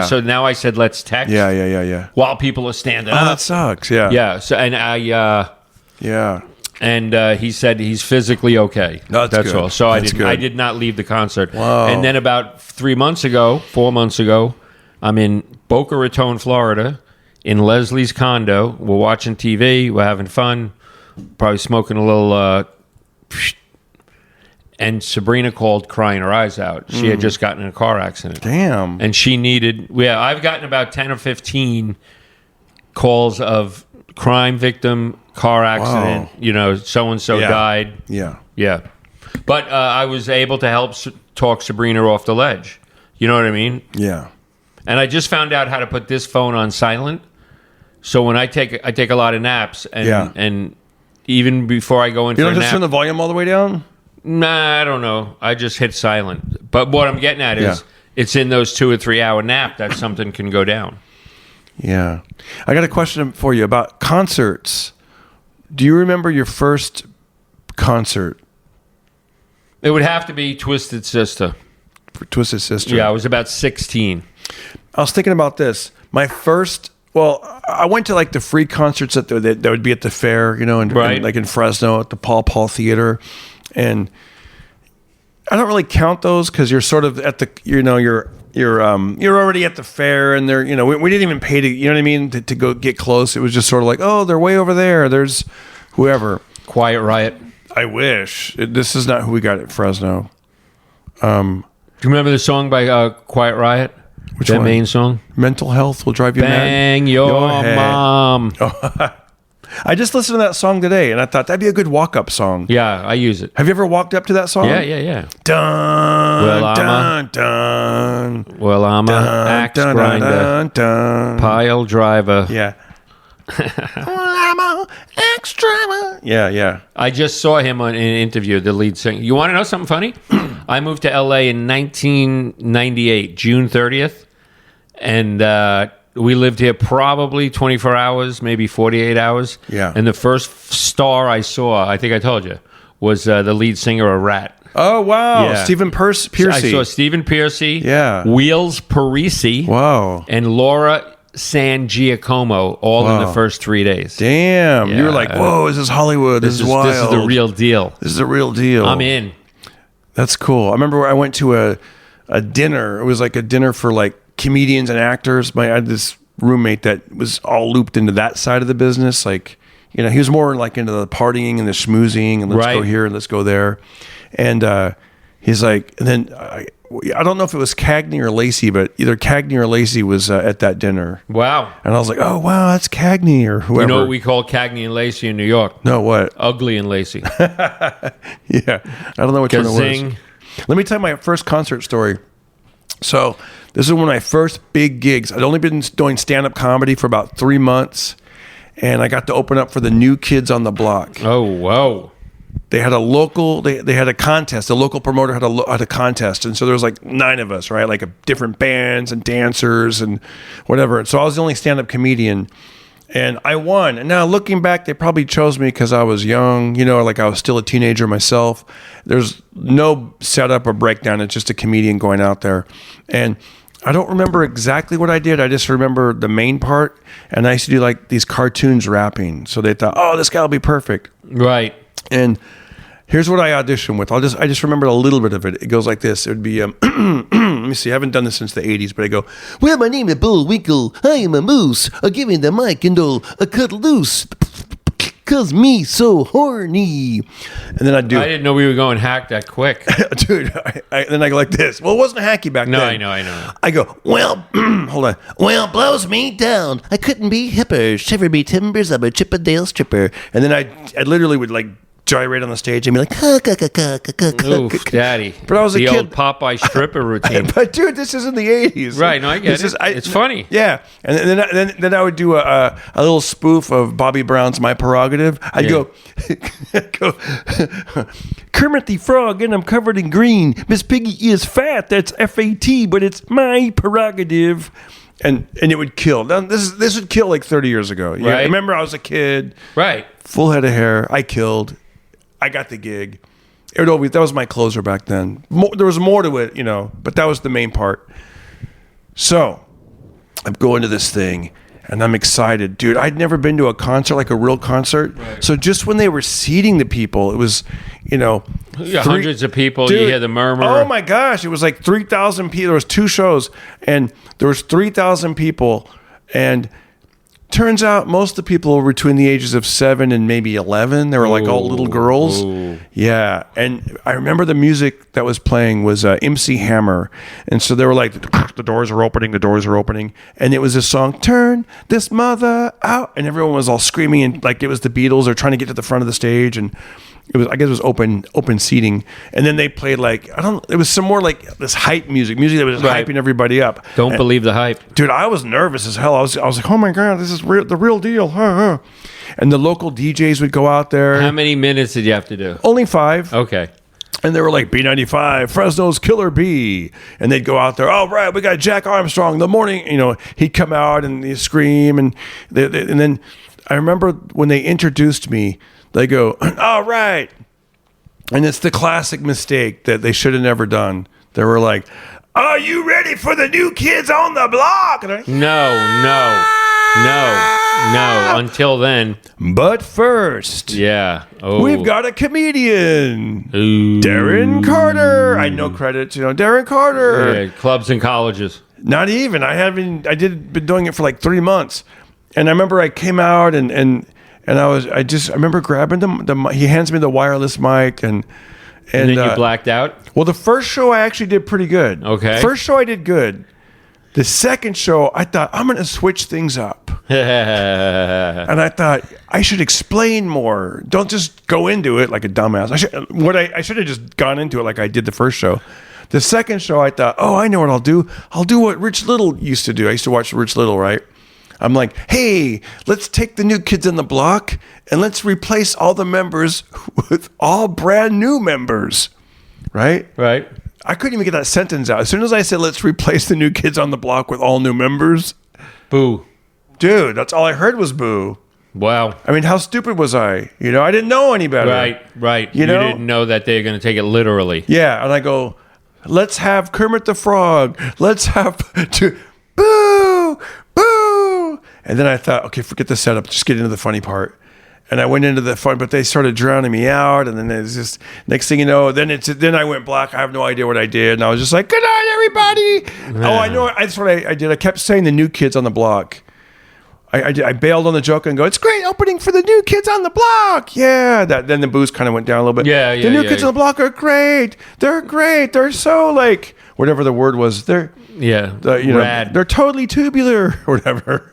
so now I said, let's text. Yeah. While people are standing Oh, up. that sucks. Yeah. Yeah. So and Yeah. And he said he's physically okay. No, that's good. all. So That's good. I did not leave the concert. Wow. And then about 4 months ago, I'm in Boca Raton, Florida, in Leslie's condo. We're watching TV. We're having fun. Probably smoking a little. And Sabrina called crying her eyes out. She had just gotten in a car accident. Damn. And she needed. Yeah, I've gotten about 10 or 15 calls of crime victim, car accident, so-and-so died. Yeah. Yeah. But I was able to help talk Sabrina off the ledge. You know what I mean? Yeah. And I just found out how to put this phone on silent. So when I take a lot of naps, and even before I go in You for don't a just nap, turn the volume all the way down? nah, I don't know. I just hit silent. But what I'm getting at is it's in those 2 or 3 hour nap that something can go down. Yeah. I got a question for you about concerts. Do you remember your first concert? It would have to be Twisted Sister. For Twisted Sister? Yeah, I was about 16. I was thinking about this. My first, I went to like the free concerts that would be at the fair, Right. like in Fresno at the Paul Theater. And I don't really count those because you're sort of at the, you're already at the fair, and they're, we didn't even pay to, you know what I mean, to go get close. It was just sort of like, oh, they're way over there. There's whoever. Quiet Riot. I wish. This is not who we got at Fresno. Do you remember the song by Quiet Riot? Which that one? main song? Mental Health Will Drive You Mad. Bang your head. mom. I just listened to that song today, and I thought that'd be a good walk-up song. Yeah, I use it. Have you ever walked up to that song? Yeah. Dun, Well, dun, dun, Well, I'm dun, a axe dun, grinder, dun, dun. pile driver. Yeah. Well, I'm a axe driver. Yeah. I just saw him in an interview, the lead singer. You want to know something funny? I moved to LA in 1998, June 30th, and we lived here probably 24 hours, maybe 48 hours. Yeah. And the first star I saw, I think I told you, was the lead singer of Rat. Oh, wow. Yeah. Stephen Piercy. I saw Stephen Piercy, Yeah. Wheels Parisi, Wow. and Laura San Giacomo, all in the first 3 days. Damn. You were Yeah. like, whoa, this is Hollywood. This is wild. This is the real deal. This is a real deal. I'm in. That's cool. I remember I went to a dinner. It was like a dinner for like comedians and actors. I had this roommate that was all looped into that side of the business. Like, he was more like into the partying and the schmoozing and let's go here and let's go there. And he's like, and then I don't know if it was Cagney or Lacey, but either Cagney or Lacey was at that dinner. Wow. And I was like, oh, wow, that's Cagney or whoever. You know what we call Cagney and Lacey in New York? No, what? Ugly and Lacey. Yeah. I don't know which one it was. Kazing. Let me tell you my first concert story. So this is one of my first big gigs. I'd only been doing stand-up comedy for about 3 months. and I got to open up for the New Kids on the Block. Oh, whoa. They had a local, they had a contest. The local promoter had a contest. And so there was like 9 of us, right? Like different bands and dancers and whatever. So I was the only stand-up comedian. And I won. And now looking back, they probably chose me because I was young, like I was still a teenager myself. There's no setup or breakdown. It's just a comedian going out there. And I don't remember exactly what I did. I just remember the main part. And I used to do like these cartoons rapping. So they thought, oh, this guy will be perfect. Right. And here's what I auditioned with. I just remembered a little bit of it. It goes like this. It would be, let me see, I haven't done this since the 80s, but I go, well, my name is Bullwinkle. I am a moose. Give me the mic and a cut loose. Cause me so horny. And then I do. I didn't know we were going hack that quick. Dude, then I go like this. Well, it wasn't hacky back No, then. I know. I go, well, hold on. Well, blows me down. I couldn't be hipper. Shiver me timbers. I'm a Chippendale stripper. And then I literally would like gyrate on the stage and be like, Oof, daddy. But I was a the kid. old Popeye stripper routine. But dude, this is in the 80s. Right, no, I get it. It's funny. Yeah. And then I would do a little spoof of Bobby Brown's My Prerogative. I'd go, Kermit the Frog and I'm covered in green. Miss Piggy is fat. That's F-A-T, but it's my prerogative. And it would kill. Now, this would kill like 30 years ago. Yeah, Right. remember I was a kid. Right. Full head of hair. I killed. I got the gig. That was my closer back then. There was more to it, but that was the main part. So I'm going to this thing, and I'm excited. Dude, I'd never been to a concert, like a real concert. Right. So just when they were seating the people, it was, Hundreds of people. Dude, you hear the murmur. Oh, my gosh. It was like 3,000 people. There was 2 shows, and there was 3,000 people, and turns out most of the people were between the ages of 7 and maybe 11. They were like all little girls. Ooh. Yeah. And I remember the music that was playing was MC Hammer. And so they were like, the doors are opening. And it was this song, Turn This Mother Out. And everyone was all screaming and like it was the Beatles. They're trying to get to the front of the stage. And I guess it was open seating. And then they played it was some more like this hype music that was Right. hyping everybody up. Don't believe the hype. Dude, I was nervous as hell. I was like, oh my God, this is the real deal. And the local DJs would go out there. How many minutes did you have to do? Only 5. Okay. And they were like, B95, Fresno's Killer Bee. And they'd go out there, all right, we got Jack Armstrong in the morning. He'd come out and he'd scream. And then I remember when they introduced me, they go, all right. And it's the classic mistake that they should have never done. They were like, are you ready for the New Kids on the Block? And No. Until then. But first, Yeah. Oh. we've got a comedian, Ooh. Darren Carter. I had no credits, Darren Carter. Yeah, clubs and colleges. Not even. Been doing it for like 3 months. And I remember I came out and I remember grabbing he hands me the wireless mic and And then you blacked out? Well, the first show I actually did pretty good. Okay. First show I did good. The second show, I thought, I'm going to switch things up. And I thought, I should explain more. Don't just go into it like a dumbass. I should have just gone into it like I did the first show. The second show, I thought, oh, I know what I'll do. I'll do what Rich Little used to do. I used to watch Rich Little, right? I'm like, hey, let's take the New Kids on the Block and let's replace all the members with all brand new members, right? Right. I couldn't even get that sentence out. As soon as I said, let's replace the New Kids on the Block with all new members, Boo. dude, that's all I heard was boo. Wow. I mean, how stupid was I? I didn't know any better. Right. You know? didn't know that they're going to take it literally. Yeah, and I go, let's have Kermit the Frog. Let's have boo, boo. And then I thought, okay, forget the setup. Just get into the funny part. And I went into the fun, but they started drowning me out. And then it's just, next thing you know, then I went black. I have no idea what I did. And I was just like, good night, everybody. Oh, I know. That's what I did. I kept saying the New Kids on the Block. I bailed on the joke and go, it's great opening for the New Kids on the Block. Yeah. Then the booze kind of went down a little bit. Yeah. The New Kids on the Block are great. They're great. They're so like, whatever the word was. They're, rad. they're totally tubular or whatever.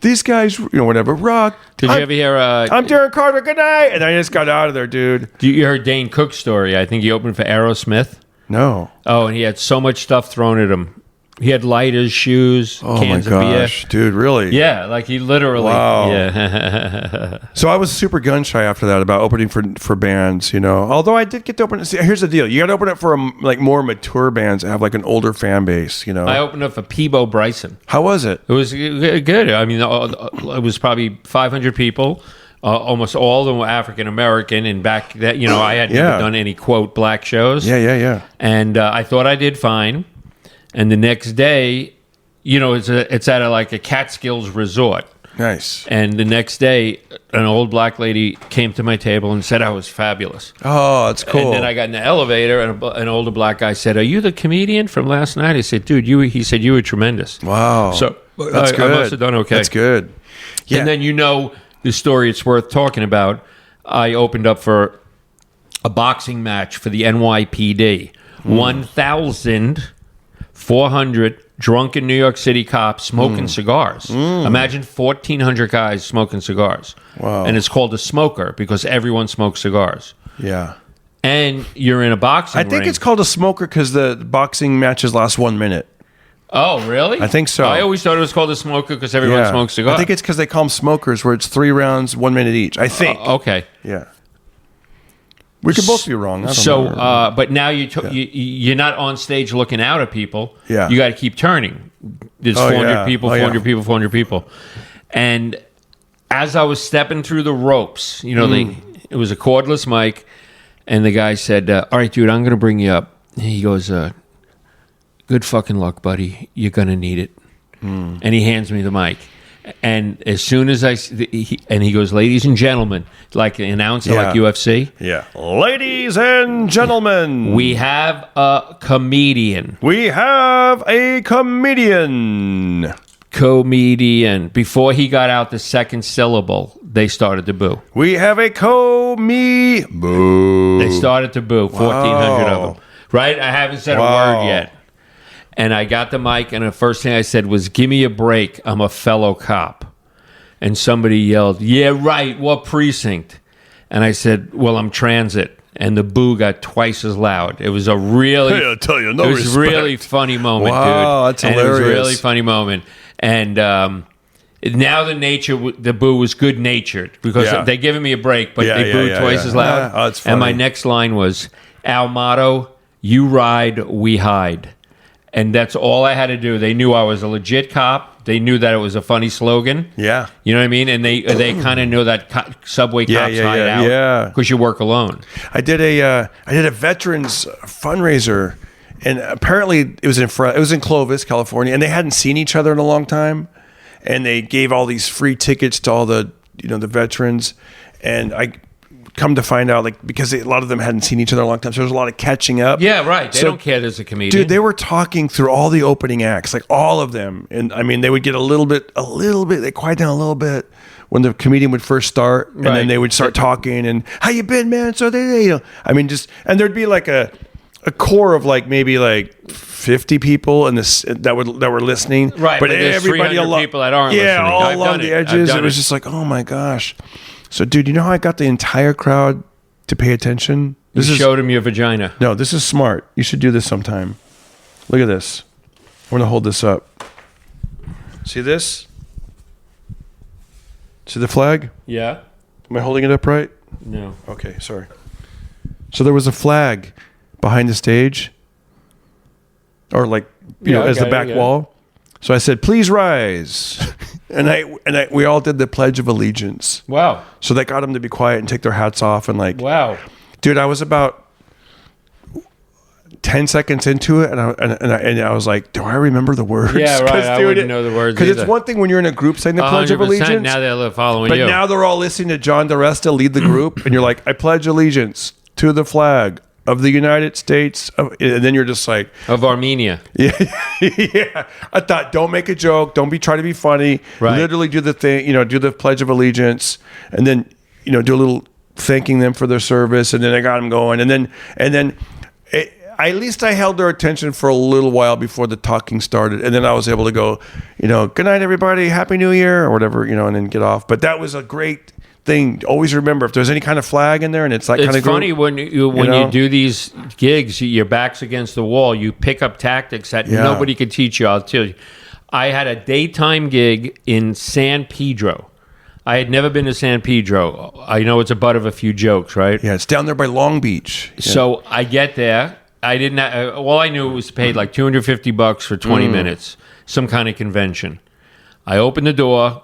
These guys, whatever, rock. Did you ever hear... I'm Darren Carter, good night. And I just got out of there, dude. You heard Dane Cook's story. I think he opened for Aerosmith. No. Oh, and he had so much stuff thrown at him. He had lighters, shoes, cans of beer. Dude, really? Yeah, like he literally. Wow. Yeah. So I was super gun shy after that about opening for bands, you know. Although I did get to open. See, here's the deal: you got to open up for like more mature bands that have like an older fan base, you know. I opened up for Peebo Bryson. How was it? It was good. I mean, it was probably 500 people. Almost all of them were African American, and back that, you know, I hadn't even done any quote black shows. Yeah. And I thought I did fine. And the next day, you know, it's at like a Catskills resort. Nice. And the next day, an old black lady came to my table and said I was fabulous. Oh, that's cool. And then I got in the elevator, and an older black guy said, "Are you the comedian from last night?" I said, "Dude, he said you were tremendous." Wow. So that's good. I must have done okay. That's good. Yeah. And then, you know, the story it's worth talking about. I opened up for a boxing match for the NYPD. 1,400 drunken New York City cops smoking cigars. Imagine 1,400 guys smoking cigars. Wow. And it's called a smoker because everyone smokes cigars. Yeah. And you're in a boxing I think ring. it's called a smoker because the boxing matches last 1 minute. Oh, really? I think so. I always thought it was called a smoker because everyone smokes cigars. I think it's because they call them smokers, where it's 3 rounds, 1 minute each. I think. Okay. Yeah. We could both be wrong. I don't know. But now you're not on stage looking out at people. Yeah. You got to keep turning. There's 400 people, 400 people, 400 people. And as I was stepping through the ropes, you know, it was a cordless mic, and the guy said, "All right, dude, I'm going to bring you up." And he goes, "Good fucking luck, buddy. You're going to need it." And he hands me the mic. And as soon as he goes, "Ladies and gentlemen," like an announcer, like UFC. Yeah. Ladies and gentlemen, We have a comedian. we have a comedian. Before he got out the second syllable, they started to boo. We have a boo. They started to boo, 1,400 of them. Right? I haven't said a word yet. And I got the mic, and the first thing I said was, "Give me a break. I'm a fellow cop." And somebody yelled, "Yeah, right. What precinct?" And I said, "Well, I'm transit." And the boo got twice as loud. It was a really, Hey, I'll tell you, no it was respect. really funny moment, Wow, dude. that's and hilarious. It was a really funny moment. And now the boo was good natured because they giving me a break, but they booed twice as loud. Oh, that's funny. And my next line was, "Our motto: you ride, we hide." And that's all I had to do. They knew I was a legit cop. They knew that it was a funny slogan. Yeah. You know what I mean? And they kind of know that subway cops hide out. Yeah. Because you work alone. I did a veterans fundraiser, and apparently it was in Clovis, California, and they hadn't seen each other in a long time, and they gave all these free tickets to all the the veterans, and I come to find out, like, because a lot of them hadn't seen each other in a long time, so there's a lot of catching up. Yeah, right. They don't care there's a comedian. Dude, they were talking through all the opening acts, like all of them, and I mean, they would get a little bit, they quiet down a little bit when the comedian would first start, and then they would start talking, and "How you been, man?" So they I mean, and there'd be like a core of like maybe like 50 people and that were listening, right? But there's everybody 300 people that aren't listening. All along the edges. It was just like, oh my gosh. So, dude, you know how I got the entire crowd to pay attention? You showed him your vagina. No, this is smart. You should do this sometime. Look at this. I'm going to hold this up. See this? See the flag? Yeah. Am I holding it up right? No. Okay, sorry. So there was a flag behind the stage, or like, as the back wall. So I said, "Please rise." And we all did the Pledge of Allegiance. Wow. So that got them to be quiet and take their hats off and like. Wow. Dude, I was about 10 seconds into it, and I was like, "Do I remember the words?" Yeah, right. I wouldn't know the words because it's one thing when you're in a group saying the Pledge of Allegiance. Now they're following you. But now they're all listening to John Diresta lead the group, and you're like, "I pledge allegiance to the flag of the United States," and then you're just like, of Armenia. Yeah. I thought, don't make a joke, don't try to be funny. Right. Literally do the thing, do the Pledge of Allegiance, and then do a little thanking them for their service, and then I got them going, and then at least I held their attention for a little while before the talking started, and then I was able to go, "Good night, everybody, Happy New Year," or whatever, and then get off. But that was a great thing. Always remember if there's any kind of flag in there, and it's like kind of funny when you do these gigs, your back's against the wall. You pick up tactics that nobody could teach you. I'll tell you. I had a daytime gig in San Pedro. I had never been to San Pedro. I know it's a butt of a few jokes, right? Yeah, it's down there by Long Beach. Yeah. So I get there. I didn't. All I knew it was paid like $250 for 20 minutes, some kind of convention. I open the door,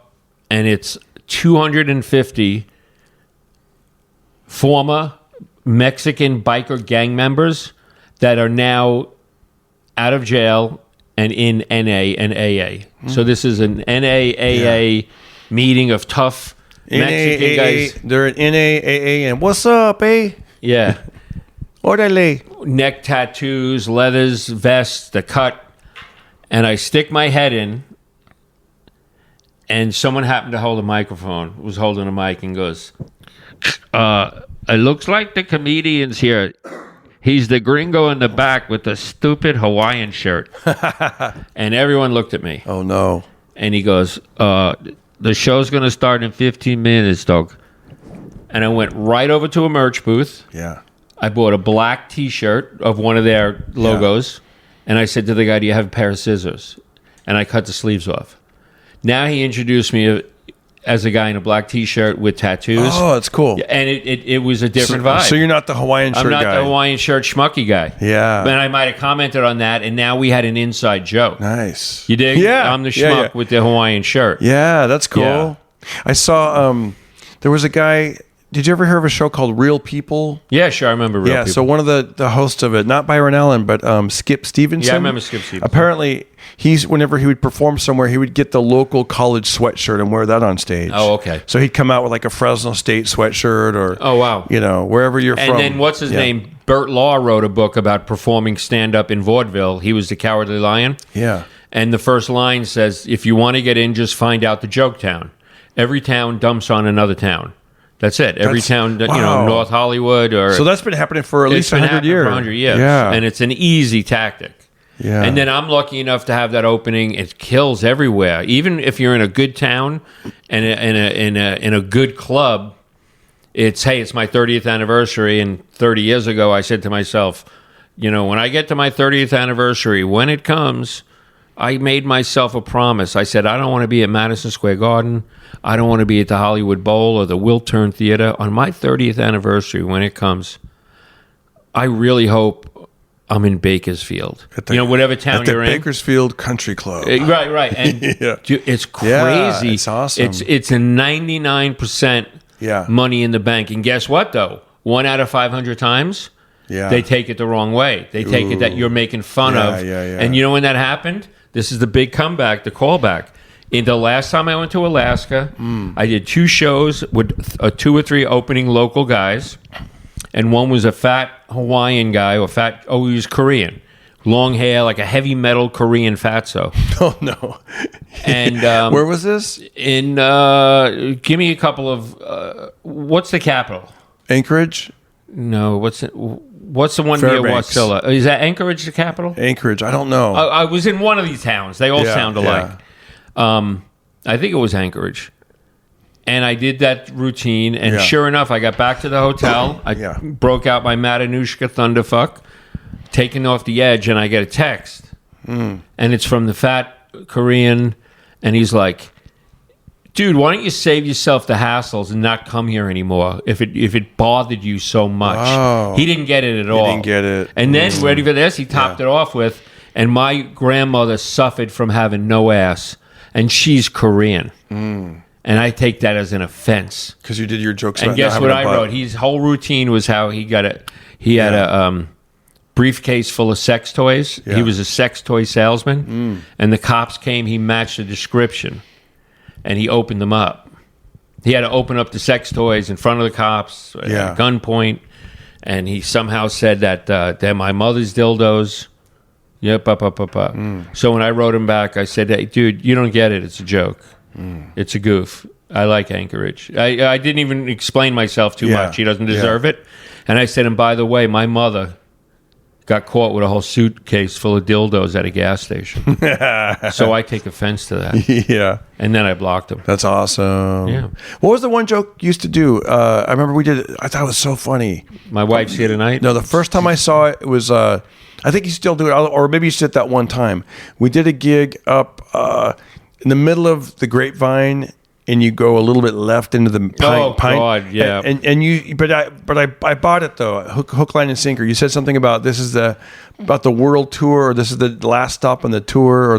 and it's 250 former Mexican biker gang members that are now out of jail and in NA and AA. So this is an NAAA meeting of tough Mexican guys. They're in NAAA and what's up, eh? Yeah. Orale. Neck tattoos, leathers, vests, the cut. And I stick my head in, and someone happened to hold a microphone, was holding a mic, and goes, it looks like the comedian's here. He's the gringo in the back with the stupid Hawaiian shirt. And everyone looked at me. Oh, no. And he goes, the show's going to start in 15 minutes, dog. And I went right over to a merch booth. Yeah. I bought a black T-shirt of one of their logos. And I said to the guy, do you have a pair of scissors? And I cut the sleeves off. Now he introduced me as a guy in a black T-shirt with tattoos. Oh, that's cool. And it was a different vibe. So you're not the Hawaiian shirt guy. I'm not the Hawaiian shirt schmucky guy. Yeah. And I might have commented on that, and now we had an inside joke. Nice. You dig? Yeah. I'm the schmuck with the Hawaiian shirt. Yeah, that's cool. Yeah. I saw there was a guy. Did you ever hear of a show called Real People? Yeah, sure. I remember Real People. So one of the hosts of it, not Byron Allen, but Skip Stevenson. Yeah, I remember Skip Stevenson. Apparently, whenever he would perform somewhere, he would get the local college sweatshirt and wear that on stage. Oh, okay. So he'd come out with like a Fresno State sweatshirt or, oh, wow. Wherever you're from. And then what's his name? Burt Law wrote a book about performing stand-up in vaudeville. He was the Cowardly Lion. Yeah. And the first line says, if you want to get in, just find out the joke town. Every town dumps on another town. That's it. Every town, North Hollywood or... So that's been happening for at least 100 years. For 100 years. Yeah. And it's an easy tactic. Yeah. And then I'm lucky enough to have that opening. It kills everywhere. Even if you're in a good town and in a good club, it's my 30th anniversary. And 30 years ago, I said to myself, when I get to my 30th anniversary, when it comes, I made myself a promise. I said, I don't want to be at Madison Square Garden. I don't want to be at the Hollywood Bowl or the Wiltern Theater. On my 30th anniversary, when it comes, I really hope I'm in Bakersfield. Whatever town you're in. At the Bakersfield Country Club. Right. And dude, it's crazy. Yeah, it's awesome. It's a 99% money in the bank. And guess what, though? 1 out of 500 times, they take it the wrong way. They take it that you're making fun of. Yeah. And you know when that happened? This is the big comeback, the callback. In the last time I went to Alaska, I did 2 shows with 2 or 3 opening local guys, and one was a fat Hawaiian guy, he was Korean, long hair, like a heavy metal Korean fatso. Oh no! And where was this? In give me a couple of what's the capital? Anchorage. No, what's the one Fairbanks. near Wasilla? Is that Anchorage the capital? Anchorage. I don't know. I was in one of these towns. They all sound alike. Yeah. I think it was Anchorage. And I did that routine, and sure enough, I got back to the hotel. I broke out my Matanushka Thunderfuck, taken off the edge, and I get a text. And it's from the fat Korean, and he's like, dude, why don't you save yourself the hassles and not come here anymore if it bothered you so much? Oh. He didn't get it at all. He didn't get it. And then, ready for this, he topped it off with, and my grandmother suffered from having no ass, and she's Korean. And I take that as an offense. Because you did your jokes and about guess not what having a I butt. wrote? His whole routine was how he had a briefcase full of sex toys. Yeah. He was a sex toy salesman. And the cops came, he matched the description. And he opened them up. He had to open up the sex toys in front of the cops at gunpoint. And he somehow said that they're my mother's dildos. Yep, up. So when I wrote him back, I said, hey, dude, you don't get it. It's a joke. It's a goof. I like Anchorage. I didn't even explain myself too much. He doesn't deserve it. And I said, and by the way, my mother got caught with a whole suitcase full of dildos at a gas station. So I take offense to that. Yeah. And then I blocked him. That's awesome. Yeah. What was the one joke you used to do? I remember we did it. I thought it was so funny. My wife's here tonight? No, the first time I saw it, it was, I think you still do it, or maybe you did it that one time. We did a gig up in the middle of the Grapevine, and you go a little bit left into the pine. God, yeah. And you, but I bought it though, hook, line, and sinker. You said something about about the world tour, or this is the last stop on the tour, or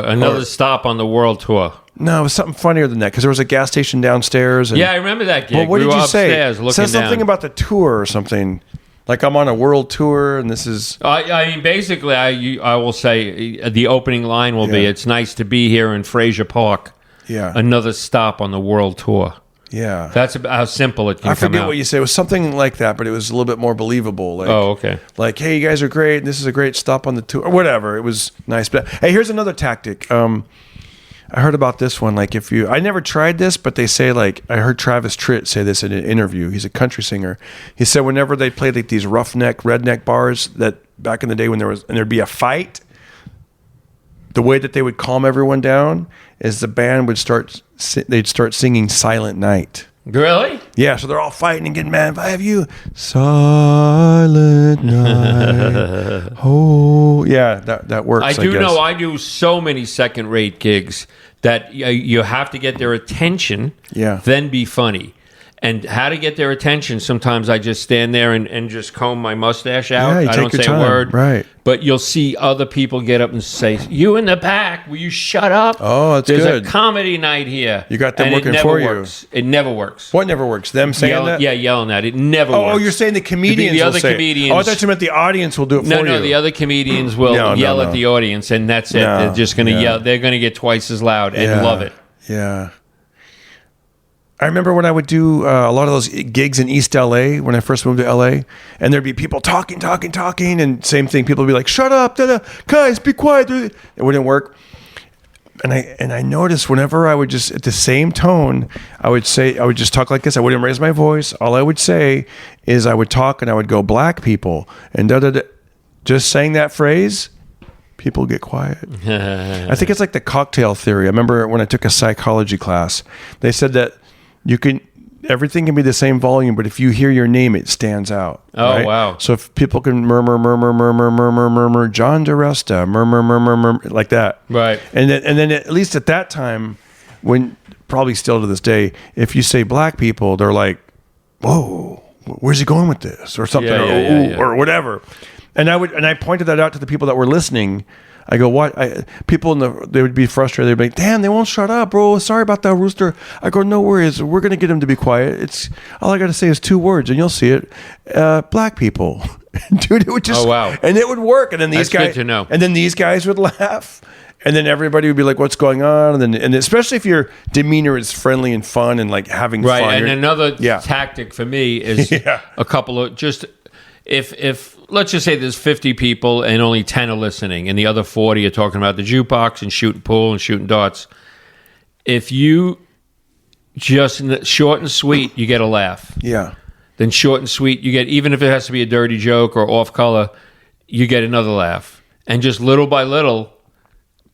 another stop on the world tour. No, it was something funnier than that because there was a gas station downstairs. And, Yeah, I remember that gig. Well, what We did were you say? upstairs looking Said something down. about the tour or something. Like I'm on a world tour, and this is. I mean, basically, I will say the opening line will be, Yeah. "It's nice to be here in Fraser Park." Yeah. Another stop on the world tour. Yeah. That's about how simple it can I come forget out. what you said. It was something like that, but it was a little bit more believable. Like, Oh, okay. Like, hey, you guys are great. And this is a great stop on the tour, or whatever. It was nice. But hey, here's another tactic. I heard about this one. Like, I never tried this, but they say, like, I heard Travis Tritt say this in an interview. He's a country singer. He said whenever they played like these roughneck, redneck bars, that back in the day when there'd be a fight, the way that they would calm everyone down is the band would they'd start singing Silent Night. Really? Yeah, so they're all fighting and getting mad. If I have you, Silent Night. Oh, yeah, that works. I do know I do so many second-rate gigs that you have to get their attention, Yeah. then be funny. And how to get their attention, sometimes I just stand there and just comb my mustache out. Yeah, you I take don't your say time, a word. right. But you'll see other people get up and say, "You in the back, will you shut up?" Oh, that's There's good. a comedy night here. You got them And working it never for you. works. It never works. What never works? Them saying that? Yeah, yelling at it. Never Oh, works. you're saying the comedians The will other say it. comedians. Oh, I thought you meant the audience will do it for you. No, the other comedians will No, yell no. at the audience, and that's it. No, They're just going to yeah. yell. They're going to get twice as loud and Yeah. love it. Yeah. I remember when I would do a lot of those gigs in East LA when I first moved to LA, and there'd be people talking, and same thing. People would be like, "Shut up, guys, be quiet." It wouldn't work. And I noticed whenever I would just at the same tone, I would just talk like this. I wouldn't raise my voice. All I would say is I would talk and I would go, "Black people," and just saying that phrase. People get quiet. I think it's like the cocktail theory. I remember when I took a psychology class, they said that everything can be the same volume, but if you hear your name, it stands out. Oh, right? wow. So if people can murmur, John Diresta, murmur, like that. Right. And then at least at that time, when probably still to this day, if you say black people, they're like, "Whoa, where's he going with this?" or something, Yeah. or whatever. And I pointed that out to the people that were listening. I go, what? People they would be frustrated. They'd be like, "Damn, they won't shut up, bro. Sorry about that, Rooster." I go, "No worries. We're gonna get them to be quiet. It's all I gotta say is 2 words, and you'll see it. Black people." Dude, it would just. Oh, wow. And it would work. And then these That's guys. good to know. And then these guys would laugh. And then everybody would be like, "What's going on?" And especially if your demeanor is friendly and fun and like having Right. fun. And another Yeah. tactic for me is Yeah. a couple of just if let's just say there's 50 people and only 10 are listening, and the other 40 are talking about the jukebox and shooting pool and shooting darts. If you just short and sweet, you get a laugh. Yeah. Then short and sweet, you get, even if it has to be a dirty joke or off color, you get another laugh. And just little by little,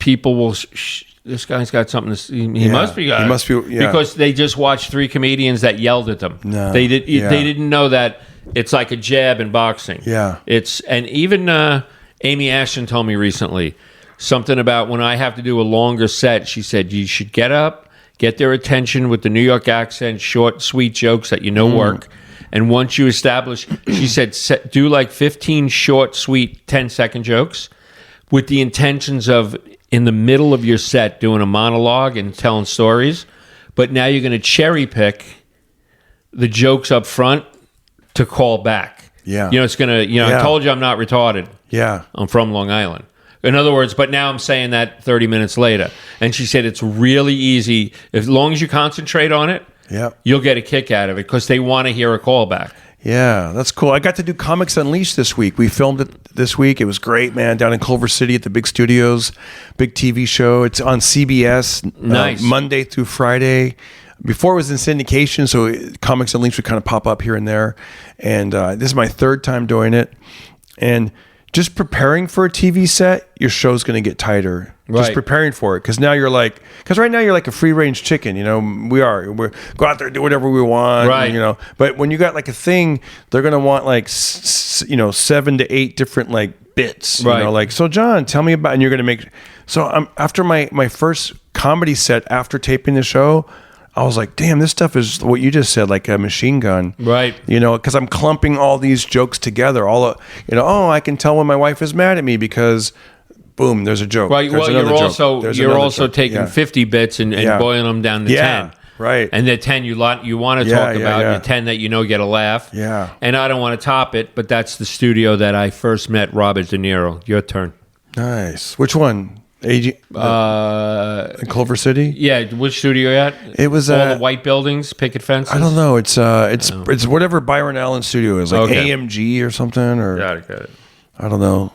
people will, this guy's got something to, he must be, He must be, yeah. because they just watched 3 comedians that yelled at them. No, They yeah. didn't know that it's like a jab in boxing. Yeah. And even Amy Ashton told me recently something about when I have to do a longer set, she said, you should get up, get their attention with the New York accent, short, sweet jokes that you know work. And once you establish, she said, do like 15 short, sweet, 10-second jokes with the intentions of, in the middle of your set, doing a monologue and telling stories. But now you're going to cherry pick the jokes up front to call back. Yeah. It's going to, Yeah. I told you I'm not retarded. Yeah. I'm from Long Island. In other words, but now I'm saying that 30 minutes later. And she said it's really easy. As long as you concentrate on it, Yep. you'll get a kick out of it because they want to hear a callback. Yeah, that's cool. I got to do Comics Unleashed this week. We filmed it this week. It was great, man, down in Culver City at the big studios, big TV show. It's on CBS Nice. Monday through Friday. Before it was in syndication, so Comics Unleashed would kind of pop up here and there. And this is my 3rd time doing it. And just preparing for a TV set, your show's going to get tighter. Just Right. preparing for it. Because now you're like, right now you're like a free range chicken. You know, we're go out there, do whatever we want. Right. And, you know, but when you got like a thing, they're going to want like, 7 to 8 different like bits. Right. You know, like, so John, tell me about, and you're going to make, so after my first comedy set after taping the show, I was like, damn, this stuff is what you just said, like a machine gun. Right. You know, because I'm clumping all these jokes together. I can tell when my wife is mad at me because, boom, there's a joke. Well, There's you're another joke. also There's you're another also joke. taking Yeah. 50 bits and boiling them down to 10. Right. And the 10 you want to talk about, the 10 that you know get a laugh. Yeah. And I don't want to top it, but that's the studio that I first met Robert De Niro. Your turn. Nice. Which one? In Culver City? Yeah, which studio you at? It was all the white buildings, picket fences. I don't know. It's whatever Byron Allen studio is, like Okay. AMG or something, or Got it. I don't know.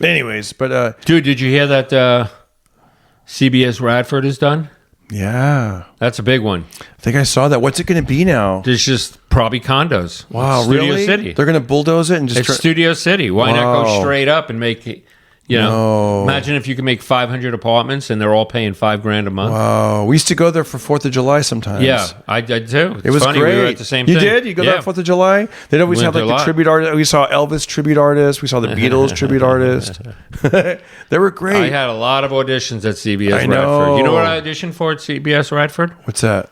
Anyways, but Dude, did you hear that CBS Radford is done? yeah, That's a big one. I think I saw that. What's it going to be now? There's just probably condos. Wow, Studio really? City. They're going to bulldoze it and just It's Studio City. Why not go Wow. straight up and make it? Imagine if you could make 500 apartments and they're all paying $5,000 a month. Wow, we used to go there for 4th of July sometimes. Yeah, I did too. It's It was funny. great. We were at the same you thing. did? You go yeah. there 4th of July? They'd always Went have there like a the lot. tribute artist. We saw Elvis tribute artists. We saw the Beatles tribute artist. They were great. I had a lot of auditions at CBS I know. Radford. You know what I auditioned for at CBS Radford? What's that?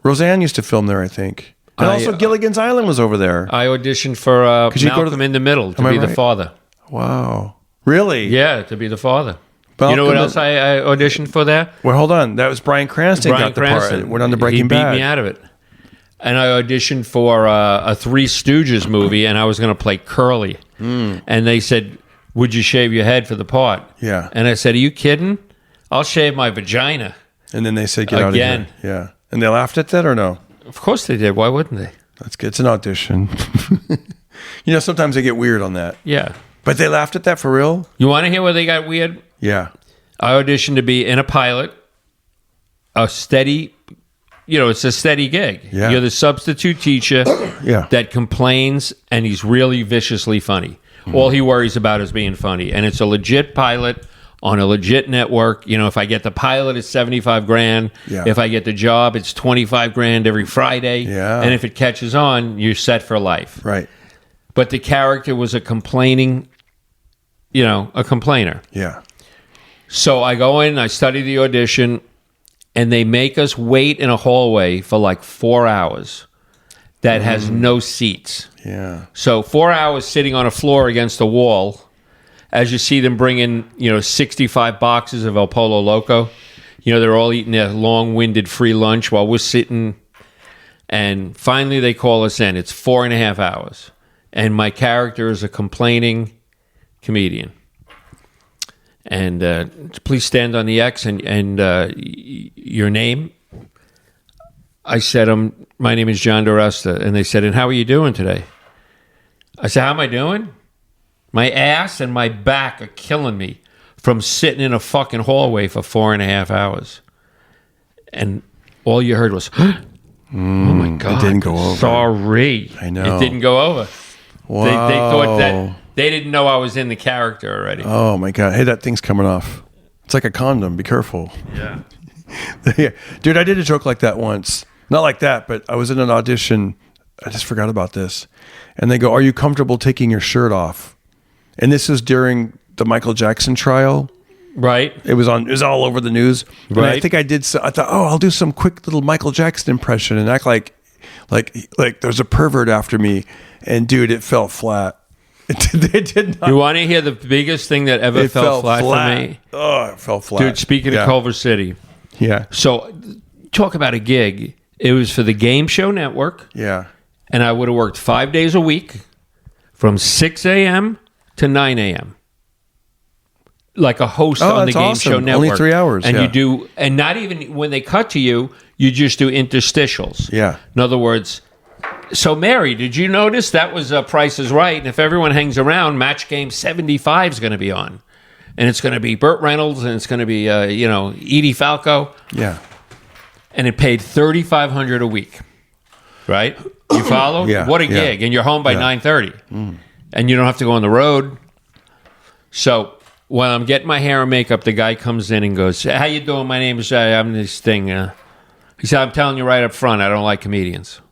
Roseanne used to film there, I think. And also Gilligan's Island was over there. I auditioned for you go to Malcolm in the Middle to Am I be the right? father. Wow. Really? Yeah, to be the father. Malcolm you know what in- else I auditioned for there? Well, hold on. That was Bryan Cranston got the part. Went on to Breaking Bad. He beat me out of it. And I auditioned for a Three Stooges movie, and I was going to play Curly. And they said, would you shave your head for the part? Yeah. And I said, are you kidding? I'll shave my vagina. And then they said, get out of Again. here. Yeah. And they laughed at that or no? Of course they did. Why wouldn't they? That's good. It's an audition. Sometimes they get weird on that. Yeah. But they laughed at that for real? You want to hear where they got weird? Yeah. I auditioned to be in a pilot, a steady, it's a steady gig. Yeah. You're the substitute teacher Yeah. that complains, and he's really viciously funny. All he worries about is being funny. And it's a legit pilot on a legit network. If I get the pilot, it's $75,000. Yeah. If I get the job, it's $25,000 every Friday. Yeah. And if it catches on, you're set for life. Right. But the character was a complaining, a complainer. Yeah. So I go in, I study the audition, and they make us wait in a hallway for like 4 hours that has no seats. Yeah. So 4 hours sitting on a floor against a wall as you see them bring in, 65 boxes of El Pollo Loco. They're all eating their long-winded free lunch while we're sitting. And finally they call us in. It's 4.5 hours. And my character is a complaining comedian. And please stand on the X and your name. I said, my name is John Diresta. And they said, and how are you doing today? I said, how am I doing? My ass and my back are killing me from sitting in a fucking hallway for 4.5 hours. And all you heard was, oh my God. It didn't go over. Sorry. I know. It didn't go over. Wow. They thought that they didn't know I was in the character already. Oh my God. Hey, that thing's coming off. It's like a condom. Be careful. Yeah. Yeah. Dude, I did a joke like that once. Not like that, but I was in an audition. I just forgot about this. And they go, are you comfortable taking your shirt off? And this was during the Michael Jackson trial. Right. It was all over the news. And I Right. think I thought, I'll do some quick little Michael Jackson impression and act like there's a pervert after me. And dude, it fell flat. It did not. You want to hear the biggest thing that ever It fell flat for me? Oh, it fell flat. Dude, speaking of Culver City. Yeah. So, talk about a gig. It was for the Game Show Network, Yeah. and I would have worked 5 days a week from 6 a.m. to 9 a.m. Like a host Oh, on the that's Game awesome. Show Network. Only 3 hours, And yeah. you do, and not even when they cut to you, you just do interstitials. Yeah. In other words, so Mary, did you notice that was Price is Right? And if everyone hangs around, Match Game 75 is going to be on. And it's going to be Burt Reynolds, and it's going to be, Edie Falco. Yeah. And it paid $3,500 a week, right? You follow? Yeah, What a yeah. gig. And you're home by Yeah. 9:30. And you don't have to go on the road. So when I'm getting my hair and makeup, the guy comes in and goes, "How you doing? My name is I'm this thing." He said, "I'm telling you right up front, I don't like comedians."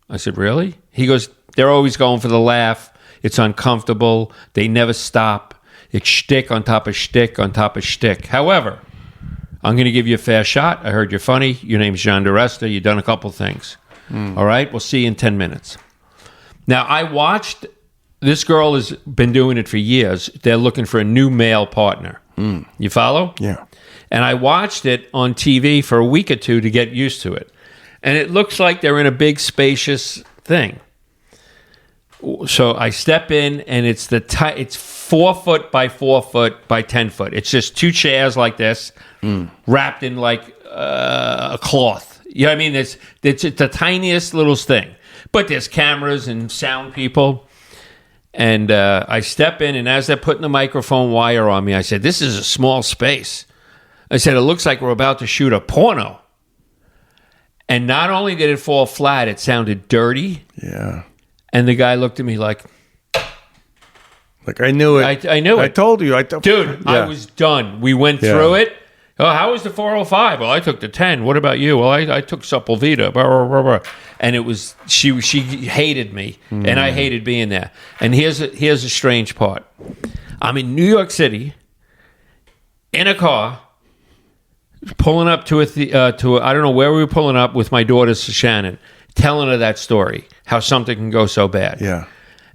I said, "Really?" He goes, "They're always going for the laugh. It's uncomfortable. They never stop. It's shtick on top of shtick on top of shtick. However, I'm going to give you a fair shot. I heard you're funny. Your name's John Diresta. You've done a couple things. All right? We'll see you in 10 minutes." Now, I watched... This girl has been doing it for years. They're looking for a new male partner. You follow? Yeah. And I watched it on TV for a week or two to get used to it. And it looks like they're in a big, spacious thing. So I step in, and it's it's 4 foot by 4 foot by 10 foot. It's just 2 chairs like this, wrapped in like a cloth. You know what I mean? It's the tiniest little thing. But there's cameras and sound people. And I step in, and as they're putting the microphone wire on me, I said, "This is a small space." I said, "It looks like we're about to shoot a porno." And not only did it fall flat, it sounded dirty. Yeah. And the guy looked at me like I knew it. I knew it. I told you. Dude, I was done. We went through it. "Oh, how was the 405? "Well, I took the 10. What about you?" "Well, I took Sepulveda." Blah, blah, blah, blah. And it was she hated me, and I hated being there. And here's a strange part. I'm in New York City in a car, pulling up to I don't know where we were pulling up with my daughter Shannon, telling her that story, how something can go so bad. Yeah.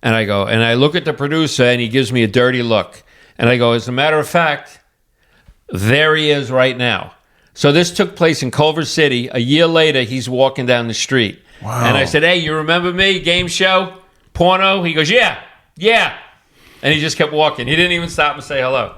And I look at the producer, and he gives me a dirty look. And I go, "As a matter of fact, there he is right now." So this took place in Culver City. A year later, he's walking down the street. Wow. And I said, "Hey, you remember me? Game show? Porno?" He goes, "Yeah. And he just kept walking. He didn't even stop and say hello.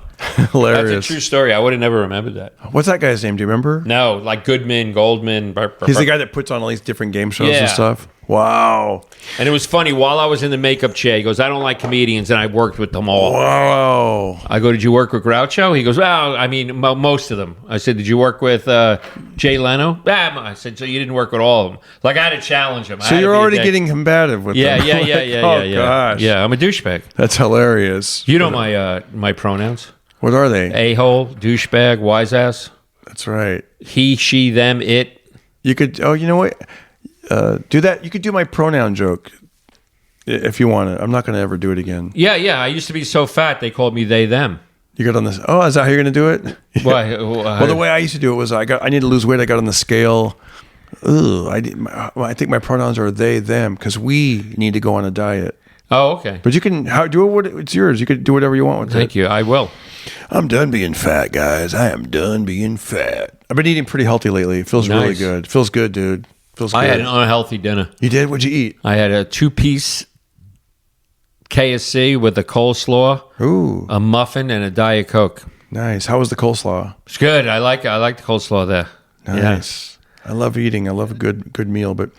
Hilarious. That's a true story. I would have never remembered that. What's that guy's name? Do you remember? No, like Goodman, Goldman. He's the guy that puts on all these different game shows and Yeah. stuff. Wow. And it was funny. While I was in the makeup chair, he goes, "I don't like comedians," and I worked with them all. Wow. I go, "Did you work with Groucho?" He goes, "Well, I mean, most of them." I said, "Did you work with Jay Leno?" I said, "So you didn't work with all of them?" Like, I had to challenge him. So you're already getting combative with Yeah, them. yeah. Gosh. Yeah, I'm a douchebag. That's hilarious. You know my pronouns? What are they? A-hole, douchebag, wise ass. That's right. He, she, them, it. You could, you know what? Do that. You could do my pronoun joke if you want to. I'm not going to ever do it again. Yeah. I used to be so fat, they called me they, them. You got on this. Oh, is that how you're going to do it? Why? Well, the way I used to do it was I need to lose weight. I got on the scale. Ugh, I think my pronouns are they, them, because we need to go on a diet. Oh, okay. But you can do it. It's yours. You could do whatever you want with it. Thank you. I will. I'm done being fat, guys. I am done being fat. I've been eating pretty healthy lately. It feels really Nice. good. Feels good, dude. Feels good. I had an unhealthy dinner. You did? What'd you eat? I had a 2-piece KSC with a coleslaw, Ooh, a muffin, and a Diet Coke. nice. How was the coleslaw? It's good. I like the coleslaw there. Nice. I love eating. I love a good meal. But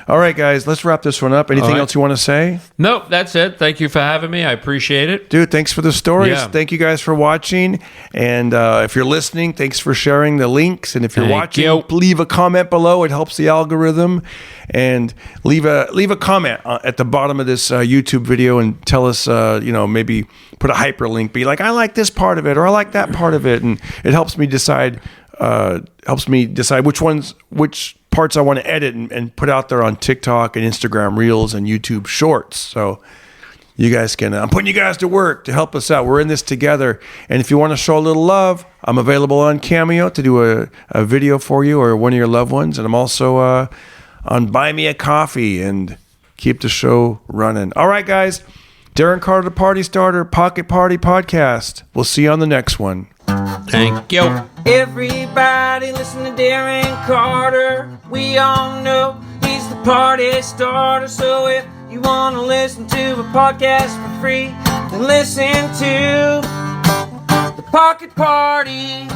all right, guys, let's wrap this one up. Anything All right. else you want to say? Nope, that's it. Thank you for having me. I appreciate it. Dude, thanks for the stories. Yeah. Thank you guys for watching. And if you're listening, thanks for sharing the links. And if you're Thank watching, you. leave a comment below. It helps the algorithm. And leave a comment at the bottom of this YouTube video and tell us, maybe put a hyperlink. Be like, I like this part of it, or I like that part of it. And it helps me decide which parts I want to edit and put out there on TikTok and Instagram Reels and YouTube Shorts. So you guys can, I'm putting you guys to work to help us out. We're in this together. And if you want to show a little love, I'm available on Cameo to do a video for you or one of your loved ones. And I'm also on Buy Me a Coffee and keep the show running. All right, guys. Darren Carter, the Party Starter, Pocket Party Podcast. We'll see you on the next one. Thank you. Everybody listen to Darren Carter. We all know he's the party starter. So if you want to listen to a podcast for free, then listen to the Pocket Party.